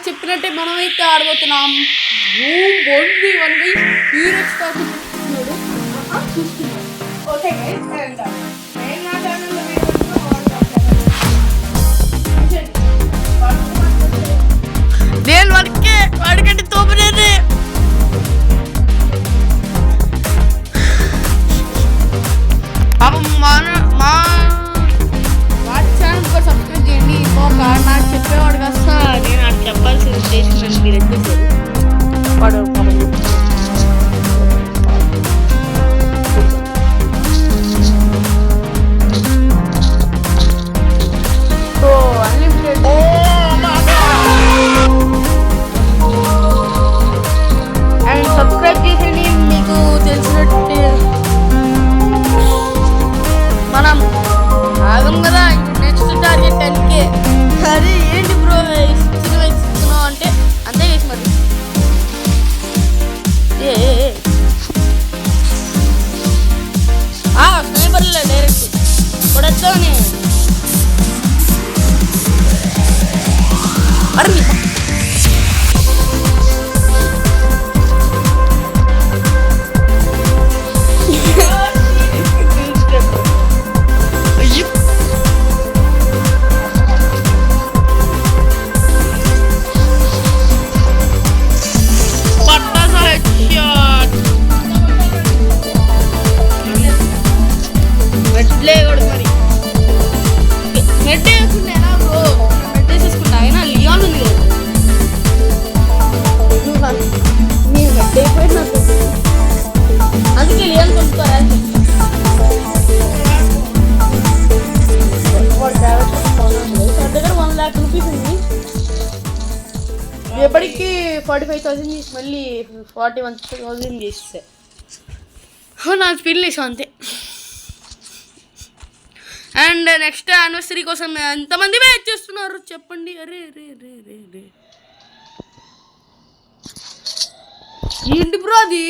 చెప్పినట్టే మనమైతే ఆడబోతున్నాం. బొంది వల్లి హీరోస్ చూస్తున్నాడు చూస్తున్నాడు. ఓకే నేను వాడికంటే తోపలేదు. మా వాటి ఛానల్ కూడా సబ్స్క్రైబ్ చేయండి. ఇంకొక నాకు చెప్పేవాడు కాస్త నేను నాకు చెప్పాల్సిన ఉద్దేశం మీరు ఎక్కేసారు వాడు సో అన్లిమిటెడ్ అండ్ సబ్స్క్రైబ్ చేసేయండి. మీకు తెలిసినట్టు మనం ఆగం కదా. Next target 10K. అది ఏంటి బ్రో ఇస్తున్నావు అంటే అంతే చేసి మరి స్నైపర్లే డైరెక్ట్ కొడతానే. అరే అందుకే లియాన్ కొనుక్కోరా. దగ్గర 1 lakh రూపీస్ ఉంది. ఎప్పటికీ 45,000 చేసి మళ్ళీ 41,000 చేస్తే నా స్పీడ్ లేసాం అంతే. అండ్ నెక్స్ట్ యానివర్సరీ కోసం ఎంతమంది వెయిట్ చేస్తున్నారు చెప్పండి. అరే రే రే రే రే ఏంటి బ్రో అది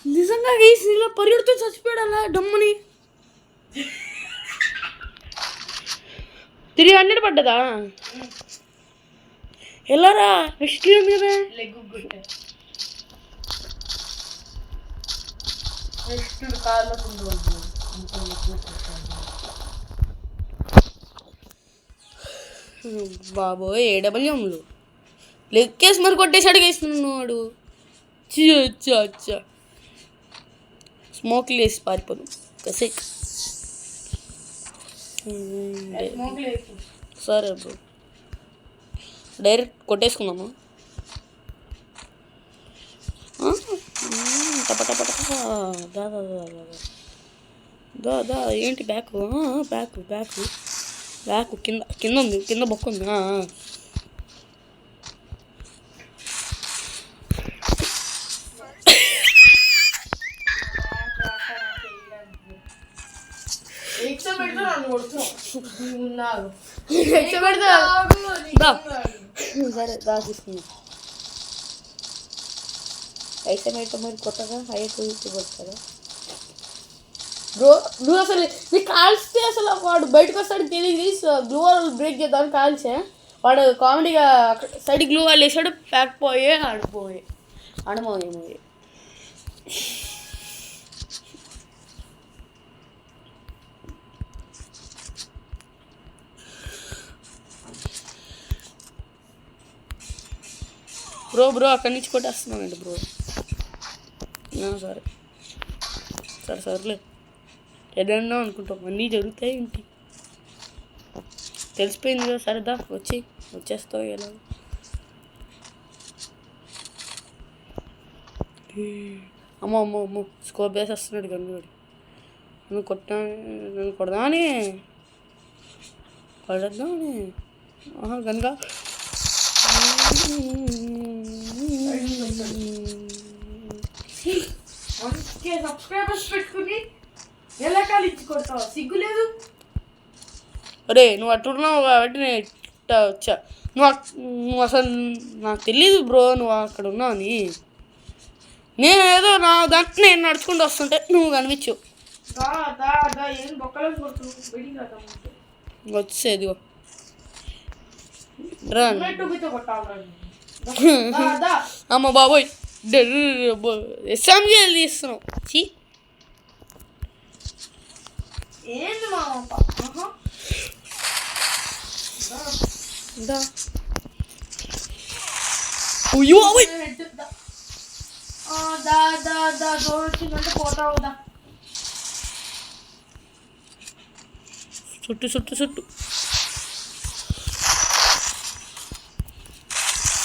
నిజంగా ఇలా పరిగెడుతూ చచ్చిపోయాడు అలా డమ్మని. 300 పడ్డదా ఎలారా హిస్టరీ ఉంది కదా. బాబోయ్ AWMలు లెక్కేసి మరి కొట్టేసాడు వేస్తున్నాడు. స్మోక్ లేసి పారిపోదు కసేక్. సరే బ్రో డైరెక్ట్ కొట్టేసుకుందాము. దా ఏంటి బ్యాక్ బ్యాక్ బ్యాక్ బ్యాక్ కింద కింద ఉంది కింద బొక్క ఉంది. సరే దాచిస్తున్నా అయితే మరి కొత్తగా కొడతారా బ్రో. నువ్వు అసలు నీకు కాల్స్తే అసలు వాడు బయటకు వస్తాడు తెలియదు. గ్లూ వాల్ బ్రేక్ చేద్దామని కాల్చే వాడు కామెడీగా సైడ్ గ్లూ వాల్ వేసాడు. ప్యాక్ పోయే ఆడిపోయే అడమోయే. బ్రో అక్కడి నుంచి కొట్టేస్తున్నానండి బ్రో. సరే సర్లే ఏదన్నా అనుకుంటాం అన్నీ జరుగుతాయి ఏంటి తెలిసిపోయింది కదా. సరేదా వచ్చేస్తావు ఎలా. అమ్మో స్కోప్ వేసి వస్తున్నాడు గన్నుగాడు. నన్ను కొడదామని గన్గా సబ్స్క్రైబర్స్ పెట్టుకుని ఎలా కాలిచ్చి కొడతావు సిగ్గులేదు. అరే నువ్వు అట్టున్నావు కాబట్టి నేను ఇట్లా వచ్చా. నువ్వు అసలు నాకు తెలీదు బ్రో నువ్వు అక్కడ ఉన్నావు అని. నేను ఏదో నా దాంట్లో నేను నడుచుకుంటూ వస్తుంటే నువ్వు కనిపించు. వచ్చేది రన్ అమ్మ బాబోయ్ ఎస్ఎంజీ తీస్తున్నావు చీ ఏంది మా పోతావుదా చుట్టు చుట్టు చుట్టు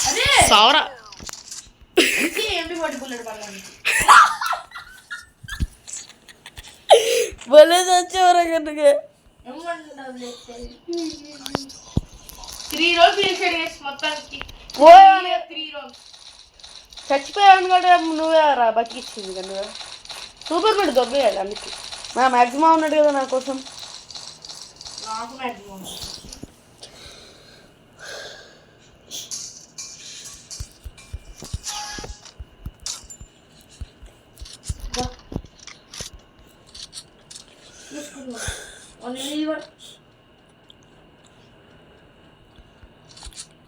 అరే సావరా ఏంటి పడి బుల్లెట్ పడాలి భలే చచ్చేవరా కనుక 3 రోజులు ఫినిష్ మొత్తానికి 3 రోజులు చచ్చిపోయాను కూడా నువ్వే రా బతికిచ్చింది కదా సూపర్ మెడ్ దొబ్బేయాలి అందుకే నా మ్యాక్సిమం ఉన్నాడు కదా నా కోసం నాకు మ్యాక్సిమం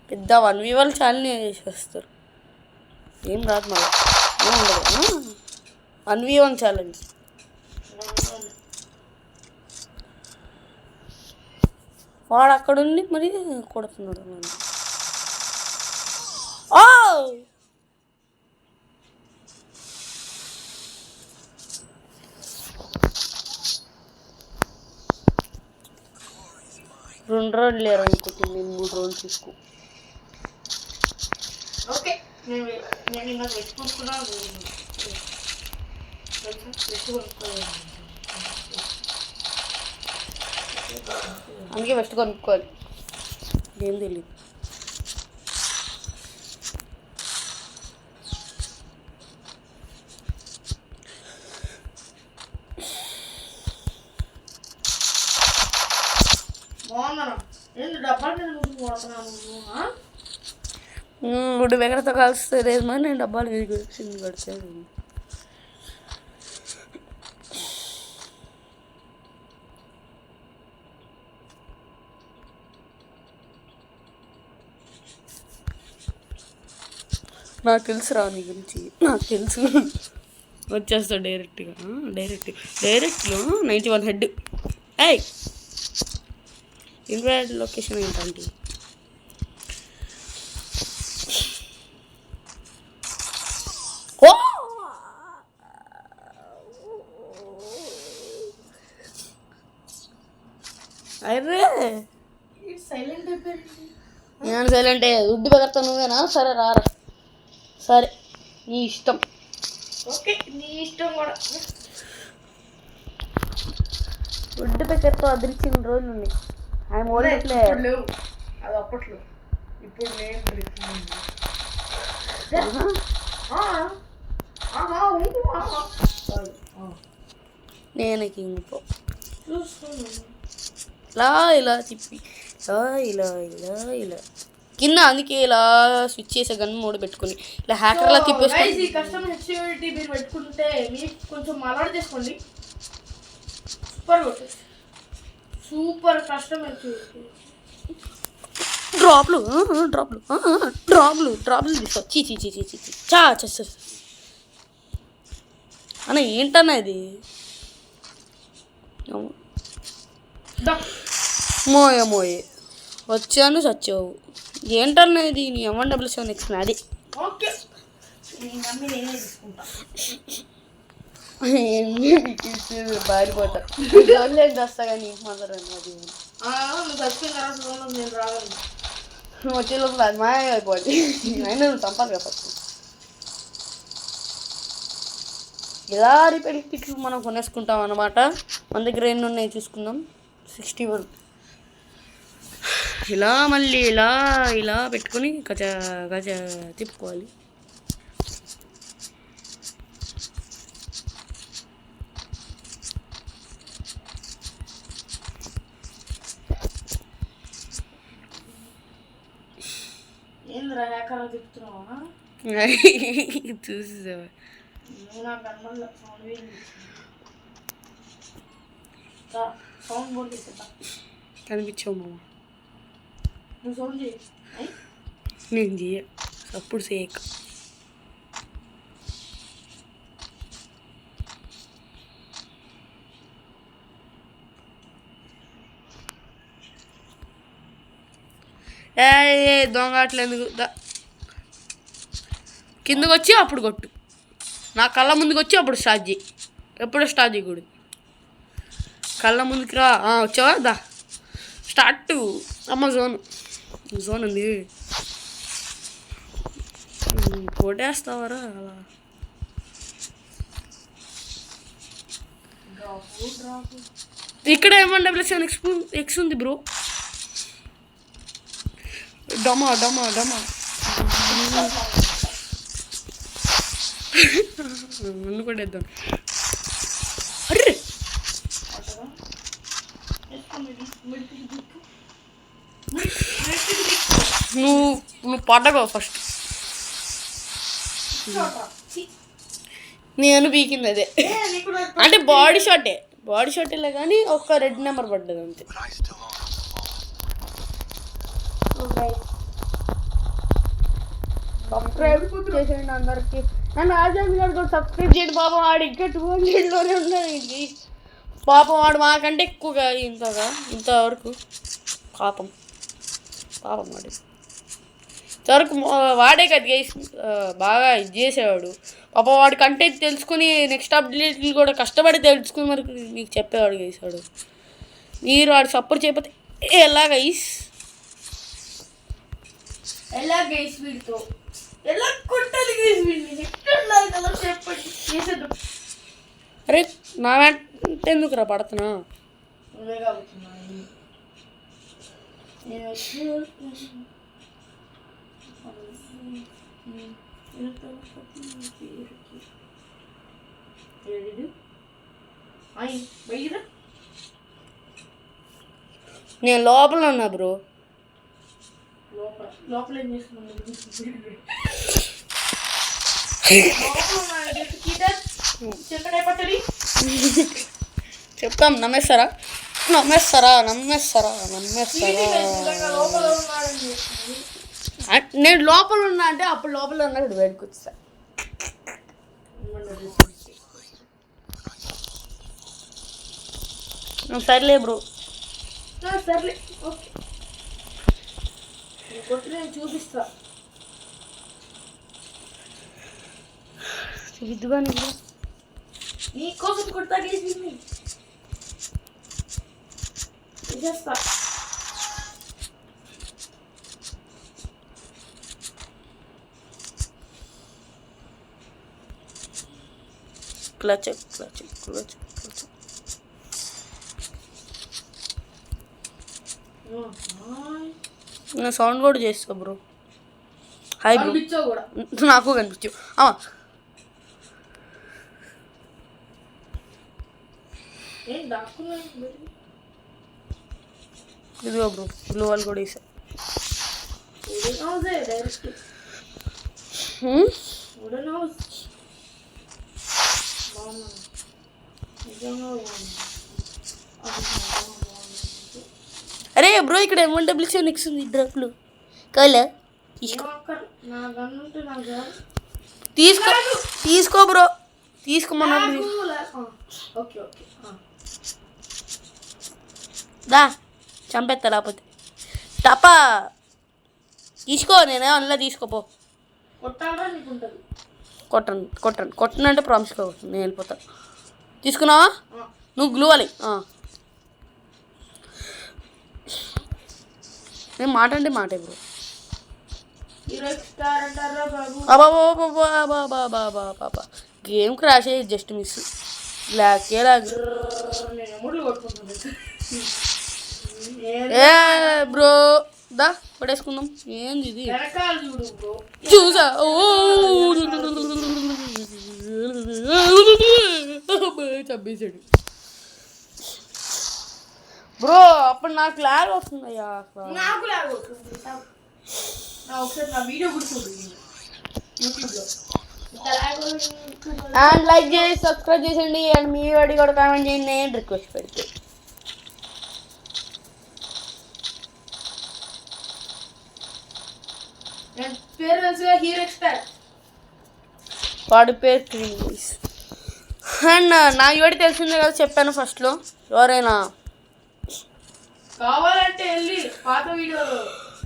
పెద్ద 1v1 ఛాలెంజ్ చేసేస్తారు ఏం రాదు మళ్ళీ ఏం ఉండదు 1v1 ఛాలెంజ్ వాడు అక్కడుండి మరి కొడుతున్నాడు నన్ను రెండు రౌండ్లు లేరు అనుకుంటుంది నేను 3 రౌండ్లు తీసుకో ఓకే నేను ఇంకా పెట్టుకుంటున్నా అందుకే ఫస్ట్ కొనుక్కోవాలి ఏం తెలియదు గుడ్డు వెగరతో కాల్స్తే లేదు మరి నేను డబ్బాలు విరిగింది కడితే నాకు తెలుసు రా నీ గురించి నాకు తెలుసు వచ్చేస్తా డైరెక్ట్లో 91 హెడ్ ఏయ్ ఇన్వాయిడ్ లొకేషన్ ఏంటంటే ఓ అరే సైలెంట్ నేను సైలెంట్ ఉడ్డు బెగర్తా నువ్వేనా సరే రారా సరే నీ ఇష్టం ఓకే నీ ఇష్టం కూడా ఉడ్డు బెగర్తో అదిరిచిన రోజులు ఉన్నాయి ఐఎమ్ ఓల్డ్ ప్లేయర్ లేవు అది అప్పట్లో ఇప్పుడు నేను కింగ్ పో ఇలా తిప్పి ఇలా కింద అందుకే ఇలా స్విచ్ చేసే గన్ మోడ్ పెట్టుకుని ఇలా హ్యాకర్లా తిప్పేసి కస్టమర్ సెక్యూరిటీ మీరు పెట్టుకుంటే మీరు కొంచెం అలవాటు చేసుకోండి సూపర్ కస్టమర్ సెక్యూరిటీ డ్రాప్లు తీసుకో చీ అన్న ఏంటన్నా ఇది మోయే వచ్చాను చచ్చావు ఏంటన్నా ఇది నీ M177X నాది ఓకే పారిపోతా వస్తా కానీ మాత్రం అది నువ్వు వచ్చే లోపల అది మాయ అయిపోద్ది అయినా నువ్వు చంపాలి కదా ఫస్ట్ ఇలా రిపేర్ కిట్లు మనం కొనేసుకుంటాం అన్నమాట మన దగ్గర ఎన్ని ఉన్నాయి చూసుకుందాం 61 ఇలా మళ్ళీ ఇలా పెట్టుకొని గజ తిప్పుకోవాలి చూసేవా కనిపించావు మామ నువ్వు సౌండ్ చేయి. నేను చెయ్య అప్పుడు సేక్. ఏ దొంగ అట్లేందుకు కిందకు వచ్చి అప్పుడు కొట్టు. నా కళ్ళ ముందుకు వచ్చి అప్పుడు స్టార్ట్ చేయి. ఎప్పుడో స్టార్ట్ చేయకూడదు. కళ్ళ ముందుకు రా. వచ్చావా? దా స్టార్ట్. అమ్మ జోన్ ఉంది. కొట్టేస్తావారా అలా? ఇక్కడ ఏమన్నా ఎక్స్ ఉంది బ్రో. డమా నన్ను కొట్టేద్దాం. అర్రే నువ్వు పడ్డగో ఫస్ట్. నేను పీకింది అదే. అంటే బాడీ షాటే కానీ ఒక్క రెడ్ నెంబర్ పడ్డది అంతే. సబ్స్క్రైబ్ చేసేయండి అందరికి. నన్ను ఆజాద్ గారు కూడా సబ్స్క్రైబ్ చేయండి పాపం. వాడు ఇంకా 200లోనే ఉన్నాడు. పాపం వాడు మాకంటే ఎక్కువగా ఇంతవరకు పాపం వాడు ఇంతవరకు వాడే కదా బాగా ఇది చేసేవాడు. పాపం వాడి కంటెంట్ తెలుసుకుని నెక్స్ట్ అప్డేట్లు కూడా కష్టపడి తెలుసుకుని మరి మీకు చెప్పేవాడు గైసాడు. మీరు వాడు సపోర్ట్ చేయకపోతే ఎలా గైస్ వీడితో ఎలా కొట్టాలి గైస్ వీడిని ఎక్కడ చెప్పండి చేసేద్దాం. అరే నా వెంట ఎందుకురా పడుతున్నా? నేను లోపల ఉన్నా బ్రో. లోపల ఏం చేస్తున్నాను? చెప్తాం. నమ్మేస్తారా? నేను లోపల ఉన్నా అంటే అప్పుడు లోపల ఉన్నా ఇప్పుడు బయటకు వచ్చా. సర్లే బ్రో. సర్లే ఓకే. నేను చూపిస్తా. చూద్దుగా నీ కోసం కొడతా చేస్తా. క్లచ్ నా సౌండ్ కూడా చేస్తా బ్రో. Hi bro. నాకు కనిపించు. ఇదిగో బ్రో బ్లూ వాళ్ళు కూడా వేసా. అరే బ్రో ఇక్కడ MWC ఉంది డ్రాప్లు కాలే తీసుకో బ్రో. తీసుకోమన్నప్పుడు దా చంపేస్తా లేకపోతే టపా తీసుకో. నేనే అందులో తీసుకోపో. కొట్టనంటే ప్రామిస్ కావచ్చు. నేను వెళ్ళిపోతా. తీసుకున్నావా? నువ్వు గ్లూవాలి. నేను మాట అంటే మాటే బ్రో. గేమ్ క్రాష్ అయ్యి జస్ట్ మిస్. బ్రో దా పడేసుకుందాం. ఏంది ఇది? చూసా చంపేశాడు బ్రో. అప్పుడు నాకు లాగ్ వస్తుందయ్యా. అండ్ లైక్ చేసి సబ్స్క్రైబ్ చేసేయండి. అండ్ మీ వాడి కూడా కామెంట్ చేయండి. నేను రిక్వెస్ట్ పెడితే పేరు తెలుసుగా, హీరో ఎక్స్పర్ట్. వాడి పేరు క్రీస్. అండ్ నా ఇవాడి తెలిసిందే కదా, చెప్పాను ఫస్ట్లో. ఎవరైనా కావాలంటే వెళ్ళి పాత వీడియోలో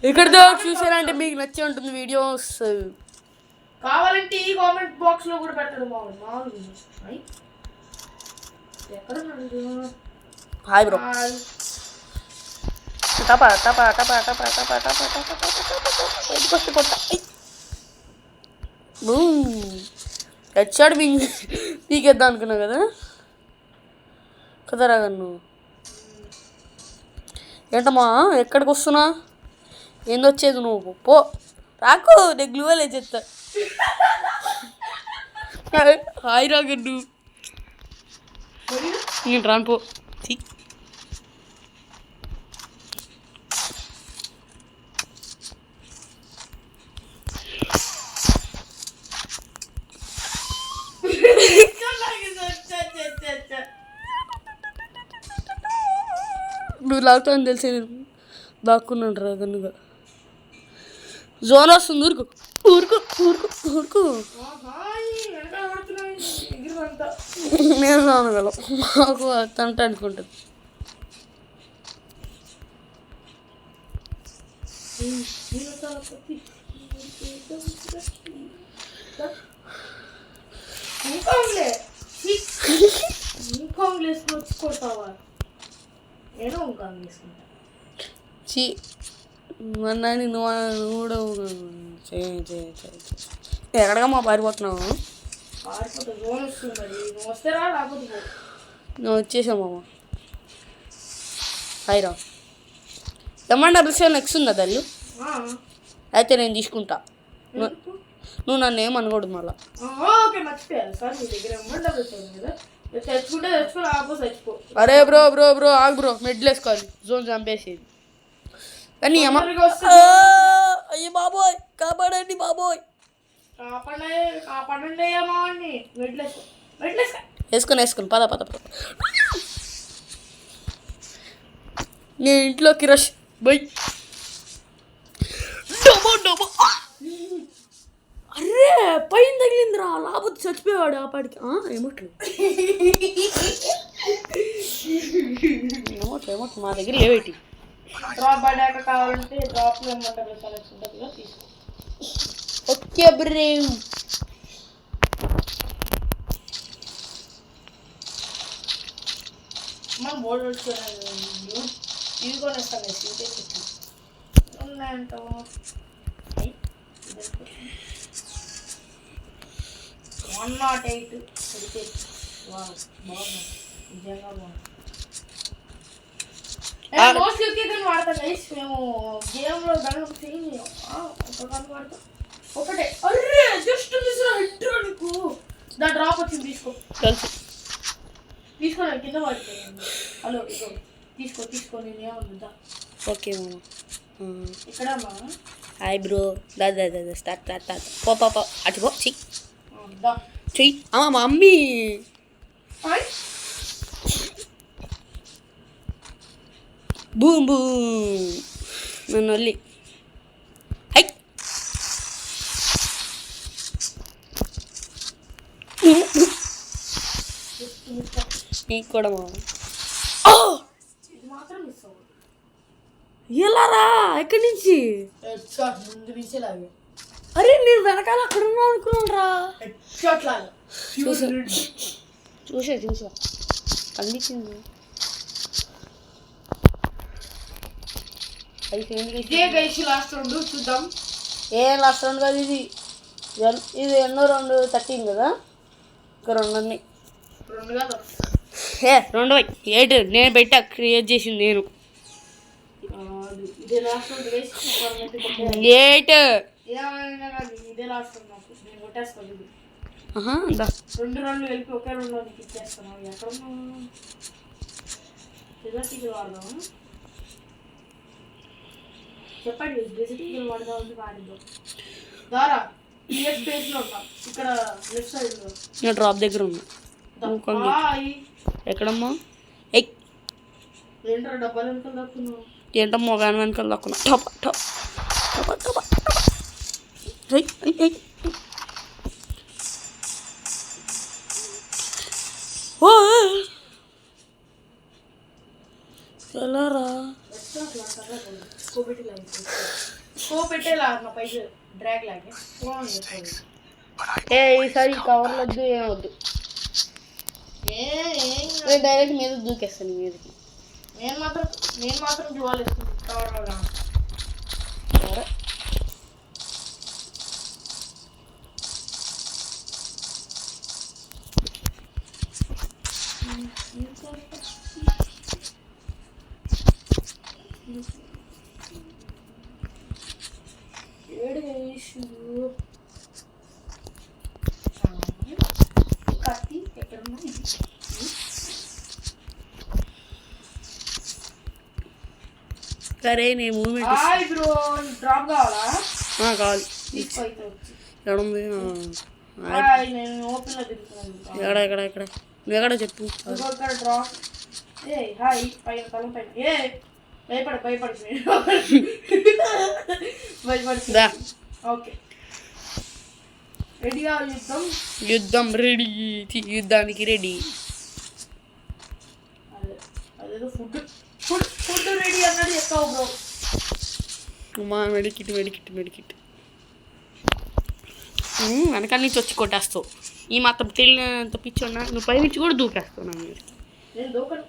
ఇక్కడితో చూసారంటే మీకు నచ్చే ఉంటుంది వీడియోస్. కావాలంటే ఈ కామెంట్ బాక్స్ లో కూడా పెట్టడం బాగుంది. ఎక్కడ హాయ్ బ్రో. టపా టపా టపా టపా టపా టపా టపా హెడ్షాట్ పీకేద్దాం అనుకున్నావు కదా కదరా నువ్వు. ఏంటమ్మా ఎక్కడికి వస్తున్నా? ఏందొచ్చేది నువ్వు? పో రాకు, నేను గ్లూవల్ వేసేస్తా. హాయ్ రాగన్ను, నేను రాను పో. నువ్వు లాగుతావని తెలిసి దాక్కున్నాడు రా గన్నుగా. జోన్ వస్తుంది, ఊరుకు ఊరుకు ఊరుకు ఊరుకు. నేను రానగలం, మాకు తంట అనుకుంటుంది. చీ మొన్న నువ్వు కూడా ఎక్కడగా పారిపోతున్నావు? నువ్వు వచ్చేసావు మామ. హాయ్ రా. M&W నెక్స్ట్ ఉందా తల్లి? అయితే నేను తీసుకుంటా, నువ్వు నన్ను ఏమనకూడదు మళ్ళా. అరే బ్రో బ్రో బ్రో ఆగు బ్రో, మెడ్లు వేసుకోవాలి, జోన్ చంపేసేది. కానీ అయ్యో బాబోయ్, కాపాడండి బాబోయ్. వేసుకొని పద పద పద. నేను ఇంట్లోకి రష్ బై. అరే పైన తగిలిందిరా, లాభం చచ్చిపోయాడు ఆ పాడికి. ఏమోట్లేదు ఏమోట్ మా దగ్గర లేవేటి. డ్రాప్ పడ్డాక కావాలంటే డ్రాప్ తీసుకో. ఓకే బ్రే. మనం బోర్డు ఇది కొనేస్తాను ఉన్నాయంట. 108 బాగుంది, నిజంగా బాగుంది. మోస్ట్లీ వాడతాం గైస్, మేము గేమ్లో దాని వాడతాం ఒకటే. అర్రే జస్ట్ నీకు దా డ్రాప్ వచ్చింది, తీసుకో తీసుకో, కింద పడిపోయింది. హలో ఇగో తీసుకో నేను ఏమన్నా. ఓకే మామ. ఇక్కడ హాయ్ బ్రో. దాదా స్టార్ట్ పో అటు పో. చెయ్యి మా మమ్మీ. బూమ్ బూమ్ నన్ను వల్లి. హై నీకు కూడా మా ఎలా రా? ఎక్కడి నుంచి? అరే నేను వెనకాల అక్కడ ఉన్నా అనుకున్నాను రా. చూసా కనిపించింది. లాస్ట్ రౌండ్ చూద్దాం. లాస్ట్ రౌండ్ కాదు ఇది ఎన్నో రౌండ్ 13 కదా. ఇంకా 2 ఉన్నాయి. 2 8 నేను పెట్టా, క్రియేట్ చేసింది నేను. 8 ఇదే లాస్ట్ నాకు, నేను కొట్టేస్తాను. 2 రౌండ్లు వెళ్ళి ఒకే 2 రౌండ్కి ఇచ్చేస్తాను. ఎక్కడ వాడదాము చెప్పండి. డెసిటీలు వాడదామని వాడిద్దాం. దారా స్పేస్లో ఉన్నా, ఇక్కడ లెఫ్ట్ సైడ్లో. నేను డ్రాప్ దగ్గర ఉన్నా. ఎక్కడమ్మా? ఏంట్రా డబ్బాలు వెనకాల దక్కున్నావు? ఏంటమ్మా ఒక వెనకాల దక్కున్నా. ఓ ఎలా రా ఈసారి కవర్లు వద్దు ఏమొద్దు నేను డైరెక్ట్ మీద దూకేస్తాను మీదకి నేను మాత్రం జువాలు కవర్లో సరే సరే నేను మూమెంట్ డ్రాప్ కావాలా కావాలి ఎక్కడ నేను ఓపెన్లో తిరుగుతున్నాను ఎక్కడ నువ్వు ఎక్కడ చెప్పు ఇక్కడ డ్రాప్ హాయ్ పైన తలం పైన భయపడు ఓకే రెడీగా యుద్ధం రెడీ యుద్ధానికి రెడీ అదేదో ఫుడ్ రెడీ అన్నది చెప్తావు బ్రో అమ్మా మెడికిట్ వెనకాల నుంచి వచ్చి కొట్టేస్తావు ఈ మాత్రం తెలియనంత పిచ్చోన్నా నువ్వు పై నుంచి కూడా దూకేస్తావు నా మీద నేను దూకను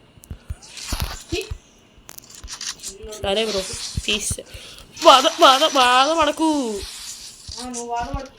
సరే బ్రో తీస్తే బాధపడకు నువ్వు బాధపడకు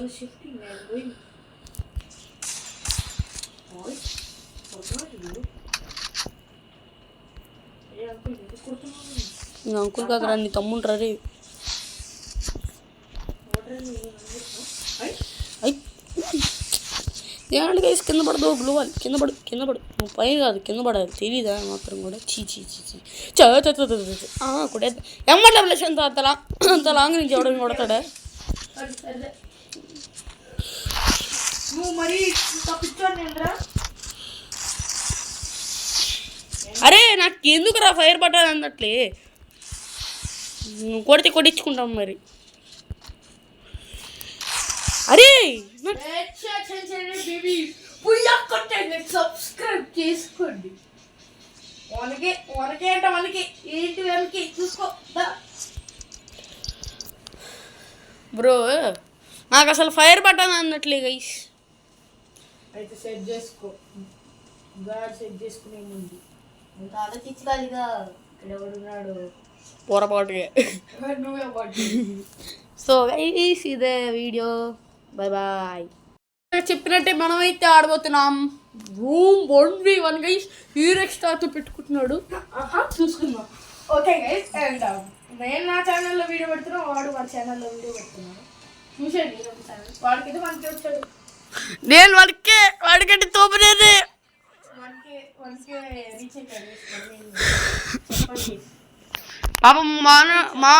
shifting and going. అంకుల్ కాదురా నీ తమ్ముడు రే ఏమంటే గైస్ కింద పడదు గ్లోవాలి కింద పడు నువ్వు పై కాదు కింద పడాలి తెలీదా మాత్రం కూడా కొట్టే ఎమ్మట్ల ప్లేస్ అంత లాంగ్ నుంచి ఎవడని కొడతాడా అరే నాకు ఎందుకురా ఫైర్ బటన్ అన్నట్లే నువ్వు కొడితే కొట్టించుకుంటాం మరి అరే సబ్స్క్రైబ్ చేసుకోండి ఏంటి చూసుకో బ్రో నాకు అసలు ఫైర్ బటన్ అన్నట్లే గైస్ అయితే సెట్ చేసుకో సెట్ చేసుకునే ముందు ఇంకా ఆలోచించాలిగా ఇక్కడ ఎవడున్నాడు పొరపాటుగా నువ్వే సో గైస్ ఇదే వీడియో బాయ్ చెప్పినట్టే మనమైతే ఆడబోతున్నాం రూమ్ 1v1 గైస్ హీరోస్టార్తో పెట్టుకుంటున్నాడు చూసుకుందాం ఓకే గైస్ అండ్ నేను నా ఛానల్లో వీడియో పెడుతున్నాను వాడు వాడి ఛానల్లో వీడియో పెడుతున్నాడు చూసేయండి వాడికి మనకి వచ్చాడు నేను వాడికంటే తోపనేది పాపం మా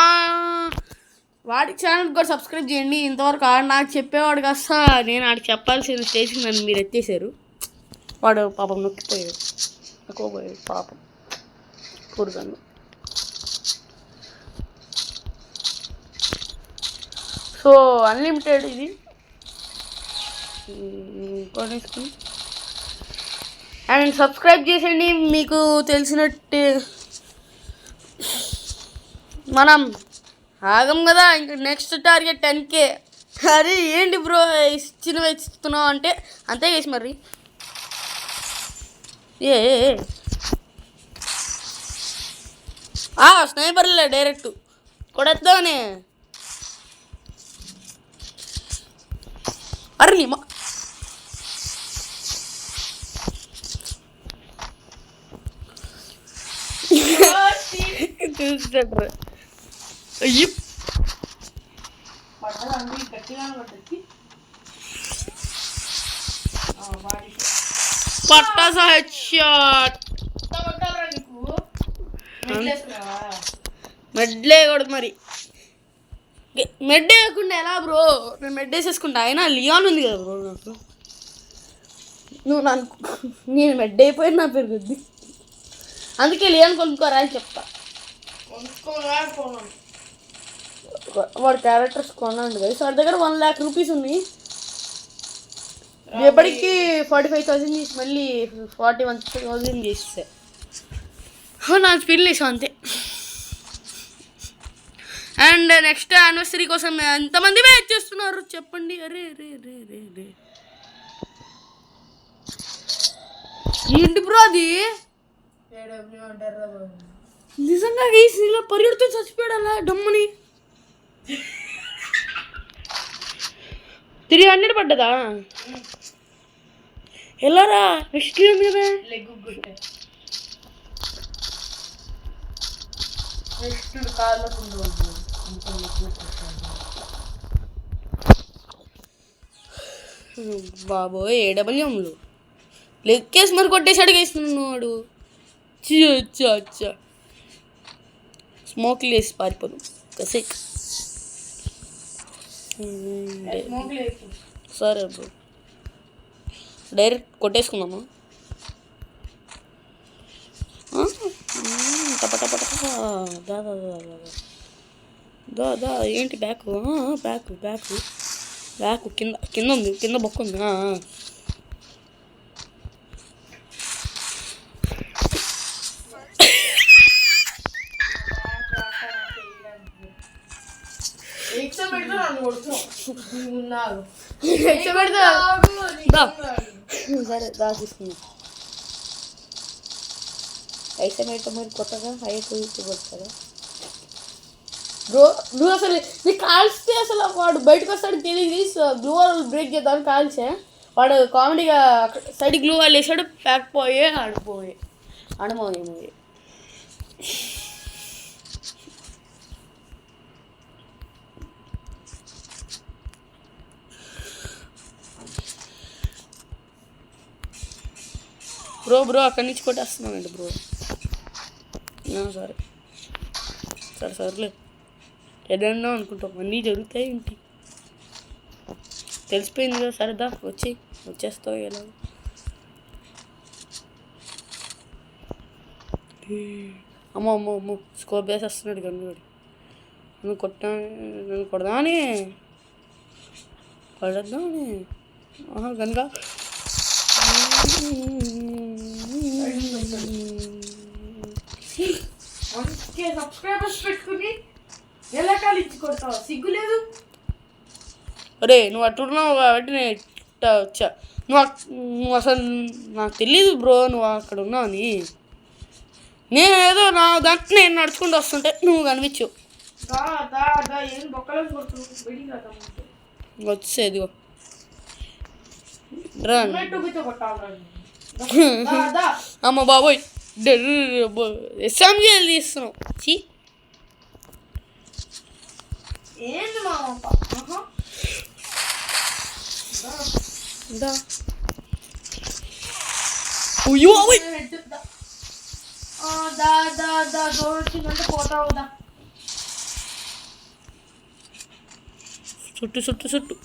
వాడి ఛానల్ కూడా సబ్స్క్రైబ్ చేయండి ఇంతవరకు నాకు చెప్పేవాడు కాస్త నేను ఆడికి చెప్పాల్సిన స్టేజ్కి నన్ను మీరు ఎత్తేసారు వాడు పాపం నొక్కిపోయాడు పాపం పురుగన్ను సో అన్లిమిటెడ్ ఇది కొనేసుకుని అండ్ సబ్స్క్రైబ్ చేసేయండి మీకు తెలిసినట్టు మనం ఆగం కదా ఇంకా నెక్స్ట్ టార్గెట్ 10K అరే ఏంటి బ్రో చిన్నవి ఇస్తున్నావు అంటే అంతే చేసి మరి స్నైపర్లే డైరెక్ట్ కొడేద్దామని అరే నీ చూసాడు గట్టిగా పట్టాస హెడ్ షాట్. మెడ్లే కూడా మరి మెడ్ వేయకుండా ఎలా బ్రో? నేను మెడ్ వేసేసుకుంటా. అయినా లియాన్ ఉంది కదా బ్రో నాకు. నువ్వు నేను మెడ్ అయిపోయిన నా పెరుగుద్ది. అందుకే లియాన్ కొనుక్కోరా అని చెప్తా. వాడు క్యారెక్టర్స్ కొనండి కదా. వాడి దగ్గర 1 lakh రూపీస్ ఉంది. ఎప్పటికీ 45,000 చేసి మళ్ళీ 41,000 చేస్తే నాకు స్పిన్ వేసాం అంతే. అండ్ నెక్స్ట్ యానివర్సరీ కోసం ఎంతమంది వెయిట్ చేస్తున్నారు చెప్పండి. అరే రే రే రే రే ఏంటి బ్రో అది? నిజంగా ఇలా పరిగెడుతూ చచ్చిపోయాడు అలా డమ్మని. 300 పడ్డదా? ఎలారా నెక్స్ట్ ఉంది కదా. బాబోయ్ ఏడబల్యంలు లెక్కేసి మరి కొట్టేసాడు వేస్తున్నాడు వాడు. స్మోక్ లేసి పారిపోదు కసేక్. సరే బ్రో డైరెక్ట్ కొట్టేసుకుందామా? దా ఏంటి బ్యాక్ బ్యాక్ బ్యాక్ బ్యాక్ కింద కింద ఉంది, కింద బొక్క ఉంది. సరే దా తీసుకున్నా. అయితే మీరు కొత్తగా కొడతారా బ్రో? నువ్వు అసలు నీకు కాల్స్తే అసలు వాడు బయటకు వస్తాడు తెలియదు. గ్లూ వాల్ బ్రేక్ చేద్దామని కాల్చే వాడు కామెడీగా సైడ్ గ్లూ వాల్ వేసాడు. ప్యాక్ పోయే ఆడిపోయే అడమోయే. బ్రో అక్కడి నుంచి కొట్టేస్తున్నానండి బ్రో. సరేలే ఏదన్నా అనుకుంటాం అన్నీ జరుగుతాయి ఇంటి తెలిసిపోయింది కదా. సరేదా వచ్చేస్తావు ఎలా? అమ్మో స్కోప్ వేసి వస్తున్నాడు గన్నుగాడు. నన్ను కొడదామని గన్గా సబ్స్క్రైబర్స్ పెట్టుకుని ఎలా కాలిచ్చి కొడతావు? సిగ్గులేదు. అరే నువ్వు అట్టున్నావు కాబట్టి నేను వచ్చా. నువ్వు అసలు నాకు తెలీదు బ్రో నువ్వు అక్కడ ఉన్నావు అని. నేను ఏదో నా దాంట్లో నేను నడుచుకుంటూ వస్తుంటే నువ్వు కనిపించు. వచ్చేది అమ్మ బాబోయ్ ఎస్ఎంజీ తీస్తున్నావు. చుట్టు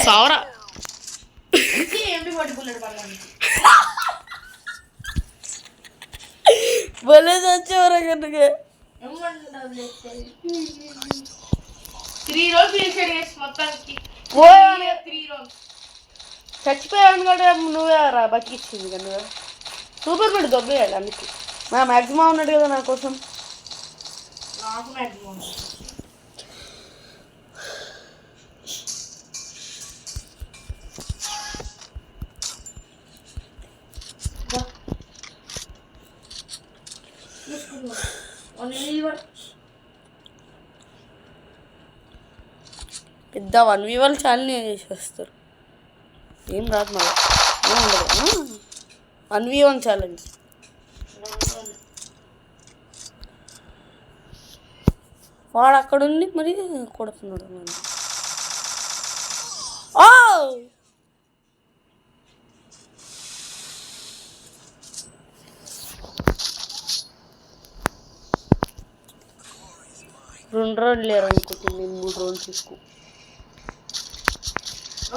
సావరా. భలే చచ్చేవరా కనుక 3 రోజులు మొత్తానికి చచ్చిపోయాను కూడా నువ్వే రా బతికిచ్చింది కనుక. సూపర్ మెడ్ దొబ్బేయాలి అందుకే. మా మ్యాక్సిమం ఉన్నాడు కదా నా కోసం. నాకు మ్యాక్సిమం పెద్ద 1v1 ఛాలెంజ్ చేసేస్తారు. ఏం రాదు మళ్ళీ ఏం ఉండదు. 1v1 ఛాలెంజ్ వాడు అక్కడుండి మరి కొడుతున్నాడు నన్ను. రెండు రౌండ్లు లేరు అనుకుంటుంది, నేను 3 రౌండ్లు తీసుకో.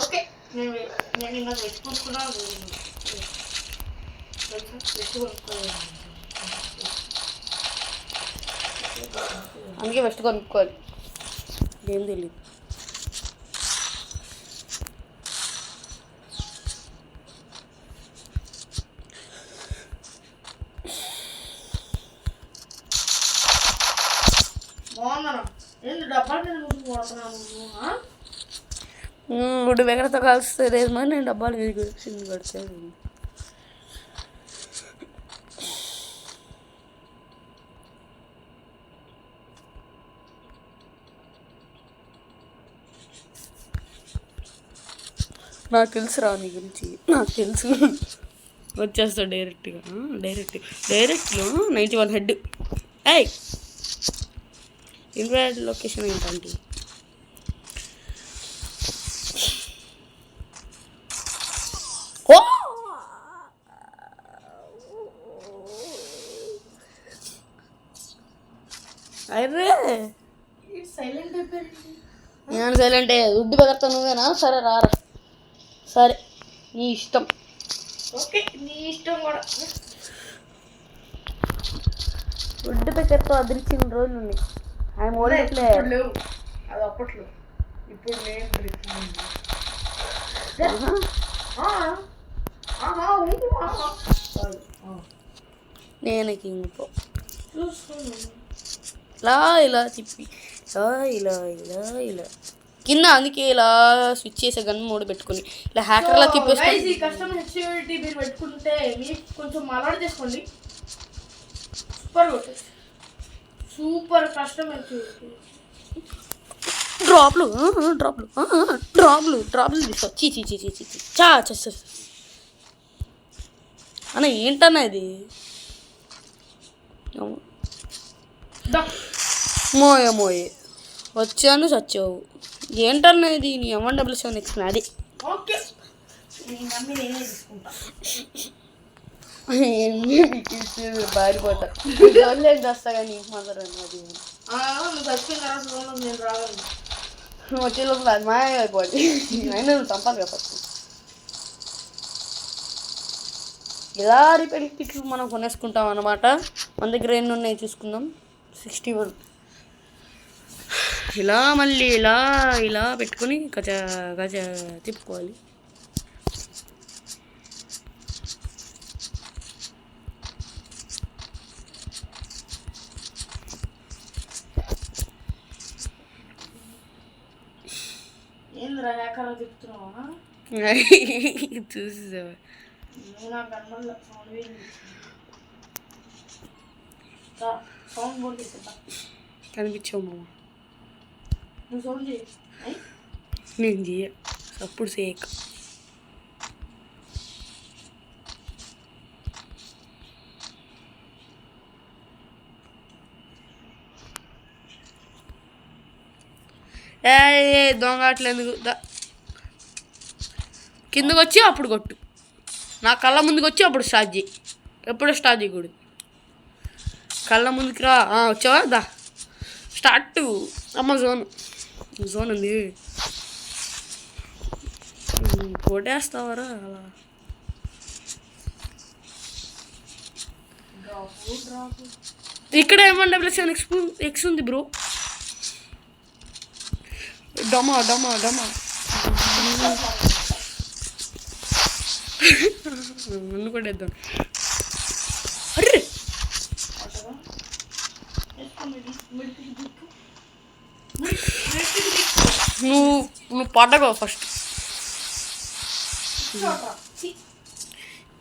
ఓకే నేను ఇంకా పెట్టుకుంటున్నా. అందుకే ఫస్ట్ కొనుక్కోవాలి, ఏం తెలియదు. గుడ్డు బెగరతో కాల్స్తుంది మరి నేను డబ్బాలు విరిగింది కడతాను. నాకు తెలుసు రా నీ గురించి, నాకు తెలుసు. వచ్చేస్తా డైరెక్ట్గా. డైరెక్ట్లో 91 హెడ్. ఏయ్ ఇన్వాలిడ్ లొకేషన్ ఏంటంటే అరే సైలెంట్ అయిపోయింది. నేను సైలెంట్ అయ్యేది, ఉడ్డు బెగరతా నువ్వేనా? సరే రారా, సరే నీ ఇష్టం. ఓకే నీ ఇష్టం కూడా. ఉడ్డు బెగరతో అదిరిచిన రోజులు ఉన్నాయి. I'm old player. లేవు అది అప్పట్లో, ఇప్పుడు నేను నేను కింగ్ పో ఇలా తిప్పి ఇలా కింద, అందుకే ఇలా స్విచ్ చేసే గన్ మోడ్ పెట్టుకుని ఇలా హ్యాకర్లా తిప్పేసి. కస్టమర్ సెక్యూరిటీ మీరు పెట్టుకుంటే మీరు కొంచెం అలవాటు చేసుకోండి. Super customer security. డ్రాప్లు చా అన్న ఏంటన్నా ఇది? మోయే వచ్చాను చచ్చావు. ఏంటన్నా ఇది? నీ M177X నాది. ఓకే నేనే తీసుకుంటా. బారిపోతా చేస్తా కానీ మాత్రం అది నువ్వు చచ్చిపోయిన తర్వాత నేను రాగలను. నువ్వు వచ్చే లోపల అది మాయ అయిపోద్ది. అయినా నువ్వు చంపాలి కదా ఫస్ట్. ఇలా రిపేర్ కిట్లు మనం కొనేసుకుంటాం అన్నమాట. మన దగ్గర ఎన్ని ఉన్నాయి చూసుకుందాం. 61. ఇలా మళ్ళీ ఇలా పెట్టుకొని గజ తిప్పుకోవాలి. ఏంద్రా హ్యాకర్ తిప్పుతున్నావా? చూసేవా? సౌండ్ బోర్డు తీసుకుంటా. కనిపించావు మామ. నువ్వు సౌండ్ చేయి. నేను చెయ్య అప్పుడు సేక్. ఏ దొంగ అట్లేందుకు? కిందకు వచ్చి అప్పుడు కొట్టు. నా కళ్ళ ముందుకు వచ్చి అప్పుడు స్టార్ట్ చేయి. ఎప్పుడో స్టార్ట్ చేయకూడదు. కళ్ళ ముందుకు రా. వచ్చావా? దా స్టార్ట్. అమ్మ జోన్ ఉంది. కొట్టేస్తావరా అలా? ఇక్కడ M177X ఉంది బ్రో. డమా నన్ను కొట్టేద్దాం. అర్రే నువ్వు పడ్డగో ఫస్ట్.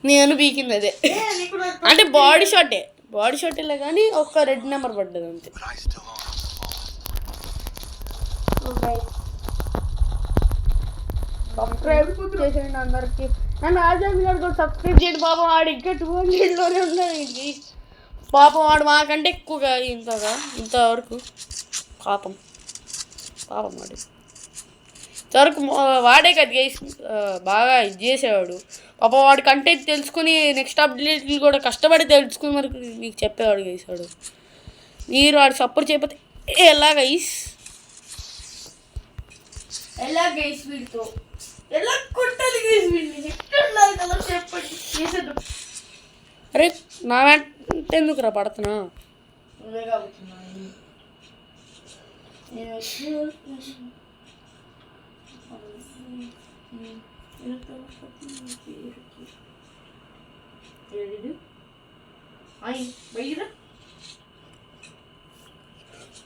నేను పీకింది అదే. అంటే బాడీ షాటే కానీ ఒక రెడ్ నెంబర్ పడ్డది అంతే. సబ్స్క్రైబ్ చేసేయండి అందరికి. నన్ను ఆజాద్ గారు కూడా సబ్స్క్రైబ్ చేయండి పాపం. ఆడు ఇంకా 200లోనే ఉన్నాడు. ఇంటికి పాపం వాడు మాకంటే ఎక్కువగా ఇంతవరకు పాపం వాడు ఇంతవరకు వాడే కదా గైస్ బాగా ఇది చేసేవాడు. పాప వాడి కంటెంట్ తెలుసుకుని నెక్స్ట్ అప్డేట్లు కూడా కష్టపడి తెలుసుకుని మరి మీకు చెప్పేవాడు గైసాడు. మీరు వాడు సపోర్ట్ చేయకపోతే ఎలా గైస్ వీడితో ఎలా కొట్టాలి గైస్ వీడిని ఎక్కడ కదా చెప్పండి చేసేద్దాం. అరే నా వెంట ఎందుకురా పడుతున్నా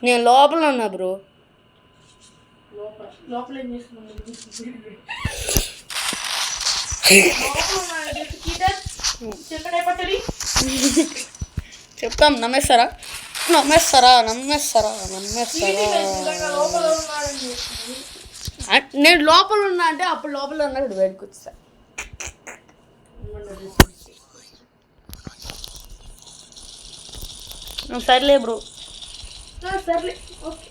నేను లోపల ఉన్నా బ్రో. లోపల ఏం చేస్తున్నాను చెప్తాం. నమ్మేస్తారా నేను లోపల ఉన్నా అంటే అప్పుడు లోపల ఉన్నప్పుడు బయటకు వచ్చా. సర్లే బ్రో సర్లే ఓకే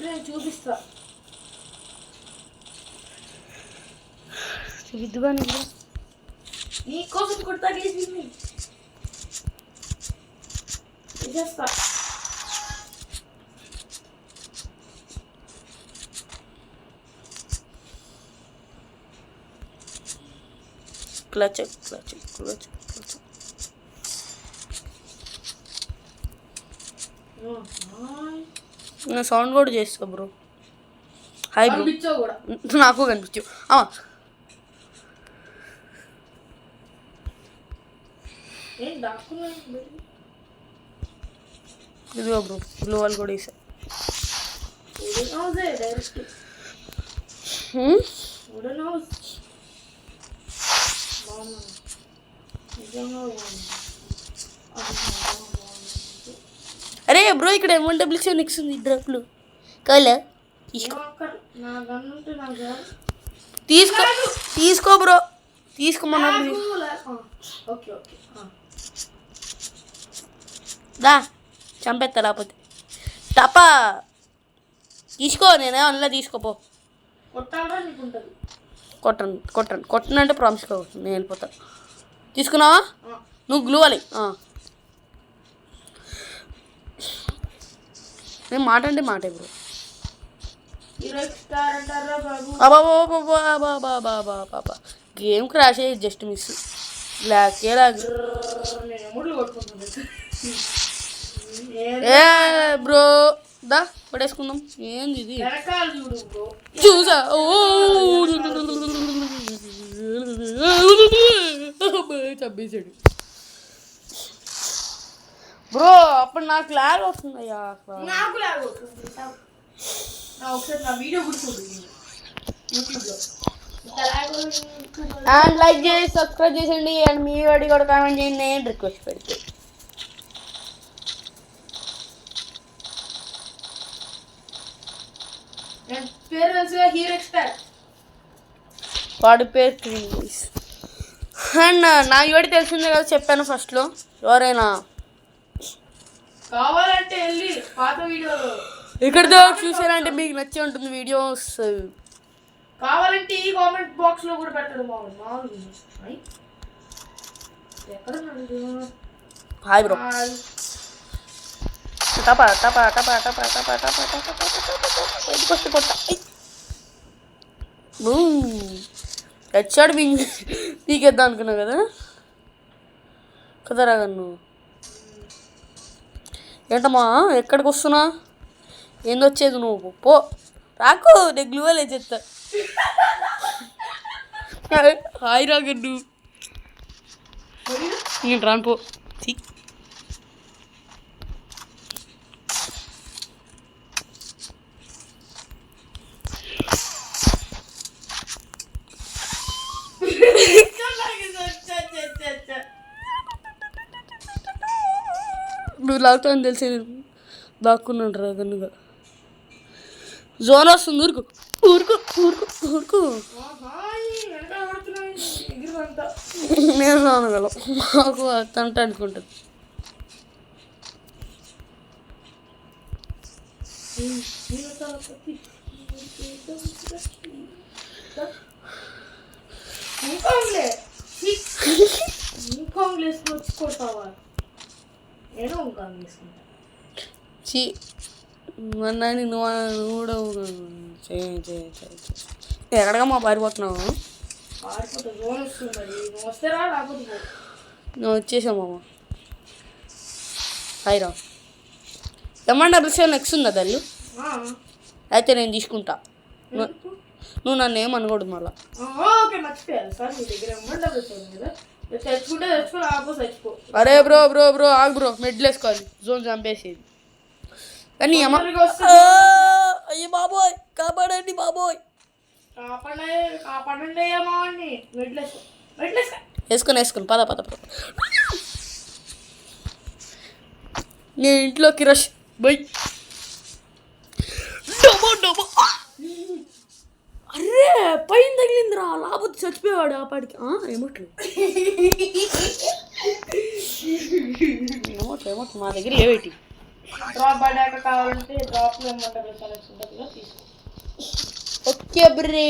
నేను చూపిస్తా. చూపిద్దుగా నీకు నీకోసం కొడతా చేస్తా. క్లచ్ నేను సౌండ్ కూడా చేస్తా బ్రో. Hi bro. నాకు కనిపించు. ఇదిగో బ్రో బ్లూ వాళ్ళు కూడా వేసా. అరే బ్రో ఇక్కడ M1W7X ఉంది డ్రాప్లు కాలే తీసుకో బ్రో తీసుకోమన్నా దా చంపేస్తా లేకపోతే టపా తీసుకో. నేనే అందులో తీసుకోపో. కొట్టనంటే ప్రామిస్ కావచ్చు నేను వెళ్ళిపోతా. తీసుకున్నావా నువ్వు గ్లూ అని నేను మాట అంటే మాటే బ్రో. బాబా గేమ్ క్రాష్ అయ్యి జస్ట్ మిస్ లాగే ఏ బ్రో దా పడేసుకుందాం. ఏంది ఇది చూసా చంపేసాడు బ్రో. అప్పుడు నాకు లాగ్ వస్తుందయ్యా. అండ్ లైక్ చేసి సబ్స్క్రైబ్ చేసేయండి. అండ్ మీ వాడి కూడా కామెంట్ చేయండి. నేను రిక్వెస్ట్ పెడితే వాడి పేరు క్రీమ్. అండ్ నా ఇవాడి తెలిసిందే కదా చెప్పాను ఫస్ట్లో. ఎవరైనా కావాలంటే వెళ్ళి పాత వీడియోలో ఇక్కడితో చూసారంటే మీకు నచ్చి ఉంటుంది వీడియోస్. కావాలంటే ఈ కామెంట్ బాక్స్ లో కూడా పెట్టడం హాయ్ బ్రో. టపా హెడ్షాట్ పీకేద్దాం అనుకున్నావు కదా కదరా నువ్వు. ఏంటమ్మా ఎక్కడికి వస్తున్నా? ఏందొచ్చేది నువ్వు? పో రాకు నేను గ్లూవల్ వేసేస్తా. హాయ్ రాగండు నేను రాను పో. నువ్వు లాగుతావని తెలిసి దాక్కున్నాడు రా గన్నుగా. జోన్ వస్తుంది ఊరుకు ఊరుకు ఊరుకు ఊరుకు. నేను రానగలం మాకు తంట అనుకుంటుంది. వచ్చి కొడతావా? నేను ఇంకాంగ్ వేసుకుంటా. చీ మొన్న నువ్వు కూడా ఎక్కడికమ్మా పారిపోతున్నావు? పారిపోతా, జోన్ వస్తుంది మరి. నువ్వు వస్తే రా, రాకపోతే నువ్వు వచ్చేసామమ్మ. హాయిరా ఏమన్నా రిసీవ్ నెక్స్ట్ ఉందా తల్లి? అయితే నేను తీసుకుంటా. నువ్వు నన్ను ఏమనకూడదు మళ్ళా. ఓకే, మర్చిపోయాను సార్. మీ దగ్గర కదా తెచ్చుకుంటే తెచ్చుకో, రాకపోతే తెచ్చుకో. అరే బ్రో బ్రో బ్రో ఆగు బ్రో, మెడ్లు వేసుకోవాలి, జోన్ చంపేసేది. కానీ అయ్యో బాబోయ్, కాపాడండి బాబోయ్. కాపాడండి ఏమో అండి. వేసుకొని పద పద పద. నేను ఇంట్లోకి రష్ బై. అరే పైన తగిలిందిరా, లేకపోతే చచ్చిపోయాడు ఆ పాడికి. ఏమోట్లు మా దగ్గర ఏవేటి. డ్రాప్ పడ్డాక కావాలంటే డ్రాప్లో ఏమంటారు కలెక్షన్ తీసుకో. ఓకే బ్రే.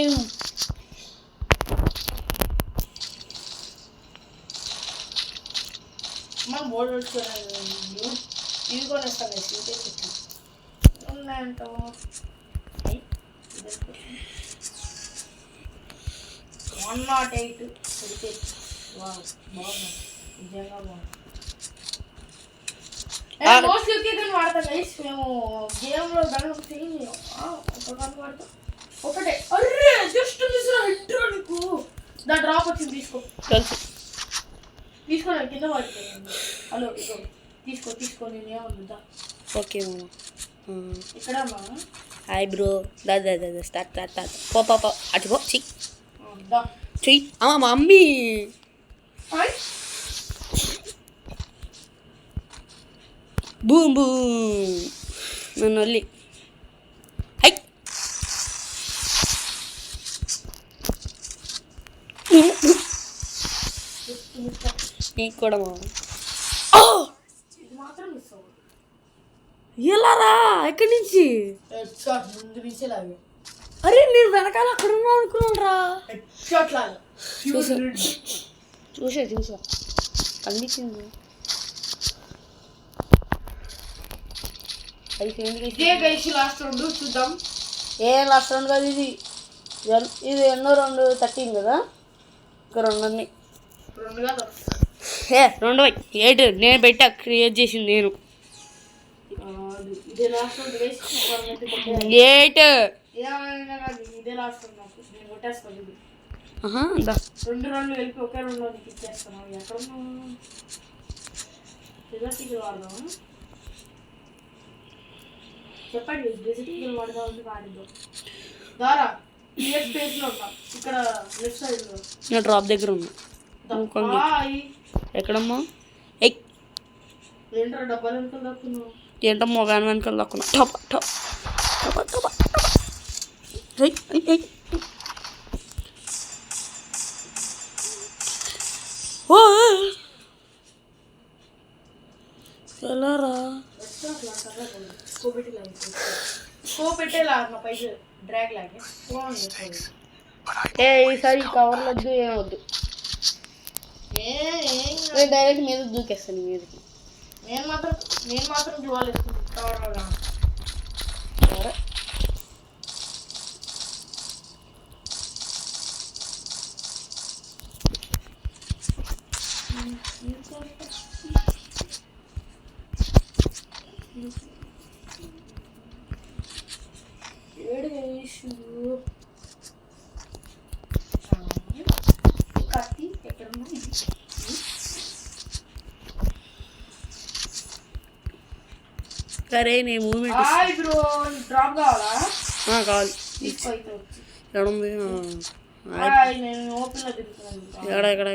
మనం బోర్డు వచ్చుకోలేదు, ఇది కొనేస్తాను. ఉన్నాయంటావు 108 బాగుంది, నిజంగా బాగుంది. మోస్ట్లీ వాడతాం గైస్. మేము గేమ్లో దాని వాడతాం ఒకటే. అరే జస్ట్ హెడ్రానిక్ దా డ్రాప్ వచ్చింది, తీసుకో తీసుకో, కింద పడిపోయింది. హలో ఇగో తీసుకో నేనేమన్నా. ఓకే మామ. ఇక్కడ హాయ్ బ్రో. దాదా స్టార్ట్ పో అటు పో. చెయ్యి అమ్మ మమ్మీ. బూమ్ బూమ్ నన్ను వల్లి. హై నీకు కూడా మామ. ఎలా రా ఎక్కడి నుంచి? అరే నేను వెనకాల అక్కడ ఉన్నా అనుకున్నాను రా. చూసా కనిపించింది. లాస్ట్ రౌండ్ చూద్దాం. లాస్ట్ రౌండ్ కాదు ఇది. ఎన్నో రౌండ్ 13 కదా. ఇంకా 2 ఉన్నాయి. 2 8 నేను పెట్టా, క్రియేట్ చేసింది నేను. 8 2 రౌండ్లు వెళ్ళి ఒకే 2 రౌండ్కి ఇచ్చేస్తాను. ఎక్కడ వాడదాం చెప్పండి. డిజిటల్ వాడదాం వాడిద్దాం. దారా స్పేస్లో ఉన్నా, ఇక్కడ లెఫ్ట్ సైడ్లో. నేను డ్రాప్ దగ్గర ఉన్నా. ఎక్కడమ్మా? ఏంట్రా డబ్బాలు వెనకాల దక్కున్నావు? ఏంటమ్మా గాని వెనకాల దక్కున్నా. ఎలా రా పెట్టేలా పైసలు డ్రాగ్ లాగే. ఈసారి కవర్లు వద్దు, ఏమొద్దు. నేను డైరెక్ట్ మీద దూకేస్తాను మీదకి. నేను మాత్రం జువాలు కవర్లో. సరే కత్తి ఎక్కడ సరే నేను మూమెంట్ డ్రాప్ కావాలా? కావాలి.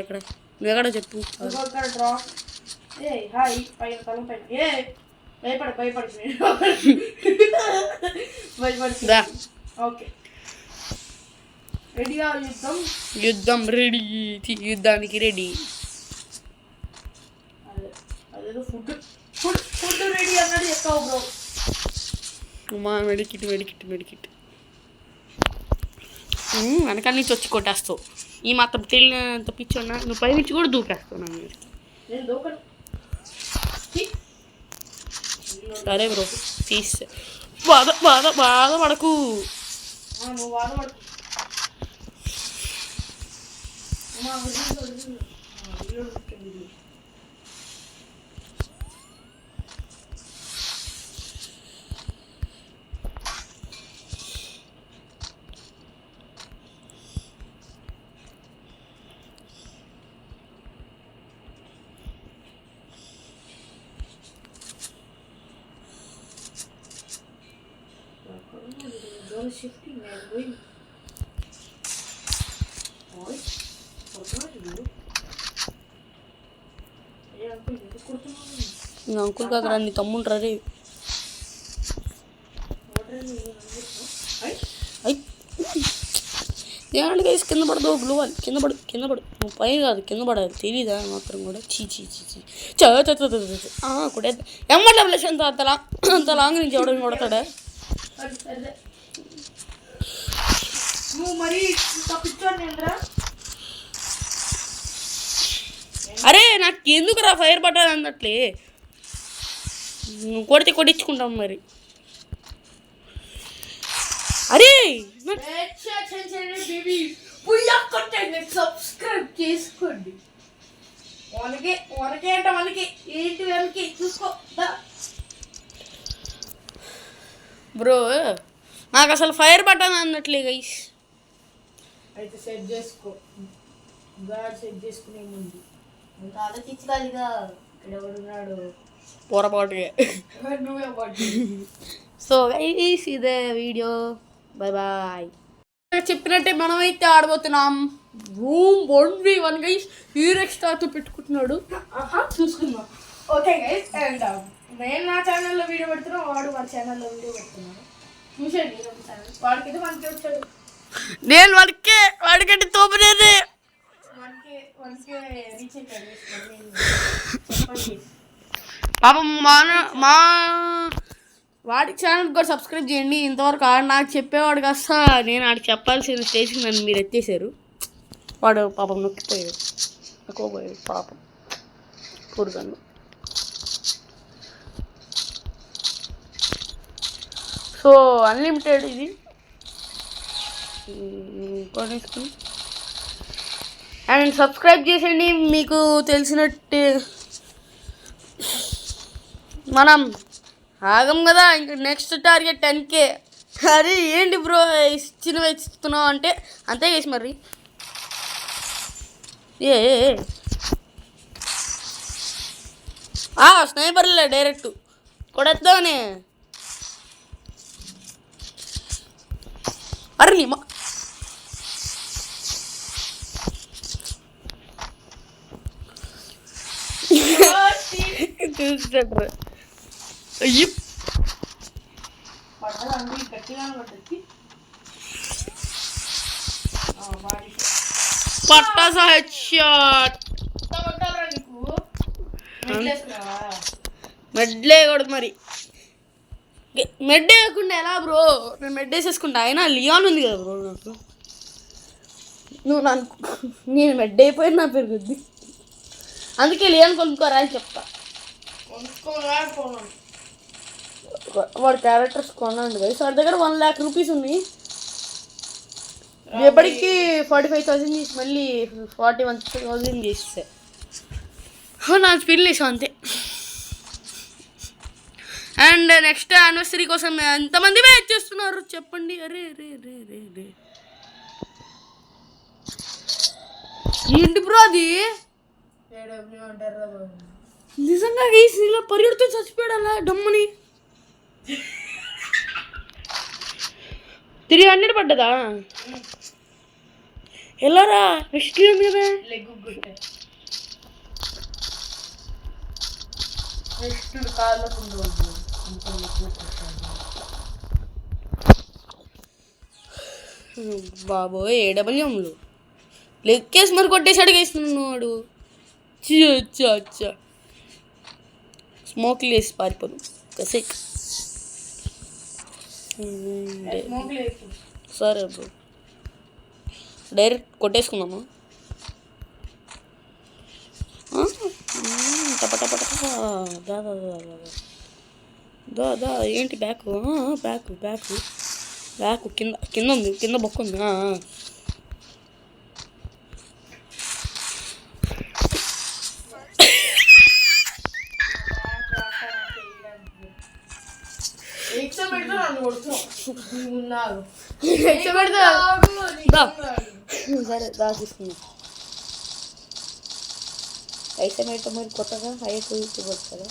ఎక్కడ నువ్వు ఎక్కడ చెప్పు. డ్రాప్ హాయ్ పైన తలం పైన. భయపడి ఓకే రెడీగా యుద్ధం రెడీ. యుద్ధానికి రెడీ. అదేదో ఫుడ్ రెడీ అన్నాడు. ఎక్కవు బ్రో. మా మెడికిట్ వెనకాల నుంచి వచ్చి కొట్టేస్తావు. ఈ మాత్రం తెలియనంత పిచ్చోన్నా నువ్వు పై నుంచి కూడా దూకేస్తావు నా మీద. సరే బ్రో తీస్తే బాధపడకు. నువ్వు బాధపడకు. Shifting and going. అంకుల్ కదరా నీ తమ్ముండ్రా రే. ఏమంటే గైస్ కింద పడదు గ్లోవాలి. కింద పడు నువ్వు పై కాదు కింద పడాలి. తెలీదా మాత్రం కూడా చీ కూడా ఎమ్మట్ల ప్లస్ అంత లాంగ్ నుంచి ఎవడని కొడతాడా? నువ్వు మరి తప్పించోండిరా. అరే నాకు ఎందుకురా ఫైర్ బటన్ అన్నట్లే. నువ్వు కొడితే కొట్టించుకుంటాం మరి. అరే సబ్స్క్రైబ్ చేసుకోండి. వనకే అంటే మనకి ఏంటి వెనక్కి చూసుకో బ్రో. నాకు అసలు ఫైర్ బటన్ అన్నట్లే గైస్. అయితే సెట్ చేసుకో. గాడ్ సెట్ చేసుకునే ముందు ఇంకా ఆలోచించాలిగా. ఇక్కడ ఎవడున్నాడు పొరపాటుగా. నువ్వే పాటు. సో గైస్ ఇదే వీడియో. బాయ్. చెప్పినట్టే మనమైతే ఆడబోతున్నాం రూమ్ 1v1 గైస్. హీరోస్టార్తో పెట్టుకుంటున్నాడు. చూసుకుందాం. ఓకే గైస్ అండ్ నేను నా ఛానల్లో వీడియో పెడుతున్నా, వాడు వాడి ఛానల్లో వీడియో పెడుతున్నాను. చూసేయండి వాడికి మనకి వచ్చాడు. నేను వాడికంటే తోపనేది. పాపం మా వాడి ఛానల్ కూడా సబ్స్క్రైబ్ చేయండి. ఇంతవరకు ఆడు నాకు చెప్పేవాడు కాస్త నేను ఆడికి చెప్పాల్సిన స్టేజ్కి నన్ను మీరు ఎత్తేసారు. వాడు పాపం నొక్కిపోయాడు, నొక్కిపోయాడు పాపం పురుగన్ను. సో అన్లిమిటెడ్ ఇది కొనేసుకుని అండ్ సబ్స్క్రైబ్ చేసేయండి. మీకు తెలిసినట్టు మనం ఆగం కదా. ఇంక నెక్స్ట్ టార్గెట్ 10K. అరే ఏంటి బ్రో ఇస్తున్నావు అంటే అంతే చేసి మరి. స్నైపర్లే డైరెక్ట్ కొడద్దామని. అరే నీమా చూస్తాడు. అయ్యో పట్టాసా హెడ్ షాట్. మెడ్లే కూడా మరి. మెడ్ వేయకుండా ఎలా బ్రో? నేను మెడ్ వేసేసుకుంటా. అయినా లియాన్ ఉంది కదా బ్రో నాకు. నేను మెడ్ అయిపోయి నా పెరుగుద్ది. అందుకే లియాన్ కొనుక్కోరా అని చెప్తా. వాడు క్యారెక్టర్స్ కొనండి కదా. వాడి దగ్గర 1 lakh రూపీస్ ఉన్నాయి. ఎప్పటికీ 45,000 చేసి మళ్ళీ 41,000 చేస్తే నా స్పీడ్ లేసాం అంతే. అండ్ నెక్స్ట్ యానివర్సరీ కోసం ఎంతమంది వెయిట్ చేస్తున్నారు చెప్పండి. అరే రే రే రే రే ఏంటి బ్రో అది? నిజంగా ఇలా పరిగెడుతూ చచ్చిపోయాడు అలా డమ్మని. 300 పడ్డదా? ఎలారా నెక్స్ట్ ఉంది కదా. బాబోయ్ ఏడబల్యంలు లెక్కేసి మరి కొట్టేసాడు వేస్తున్నాడు వాడు. అచ్చా స్మోక్ లేసి పారిపోదు కసేక్. సరే బ్రో. డైరెక్ట్ కొట్టేసుకుందాము. టప టప టప. దా దా దా దా దా దా. ఏంటి బ్యాక్ బ్యాక్ బ్యాక్ బ్యాక్ కింద కింద ఉంది, కింద బొక్క ఉంది. సరే దా తీసుకుందాం. అయితే మీరు కొత్తగా కొడతారా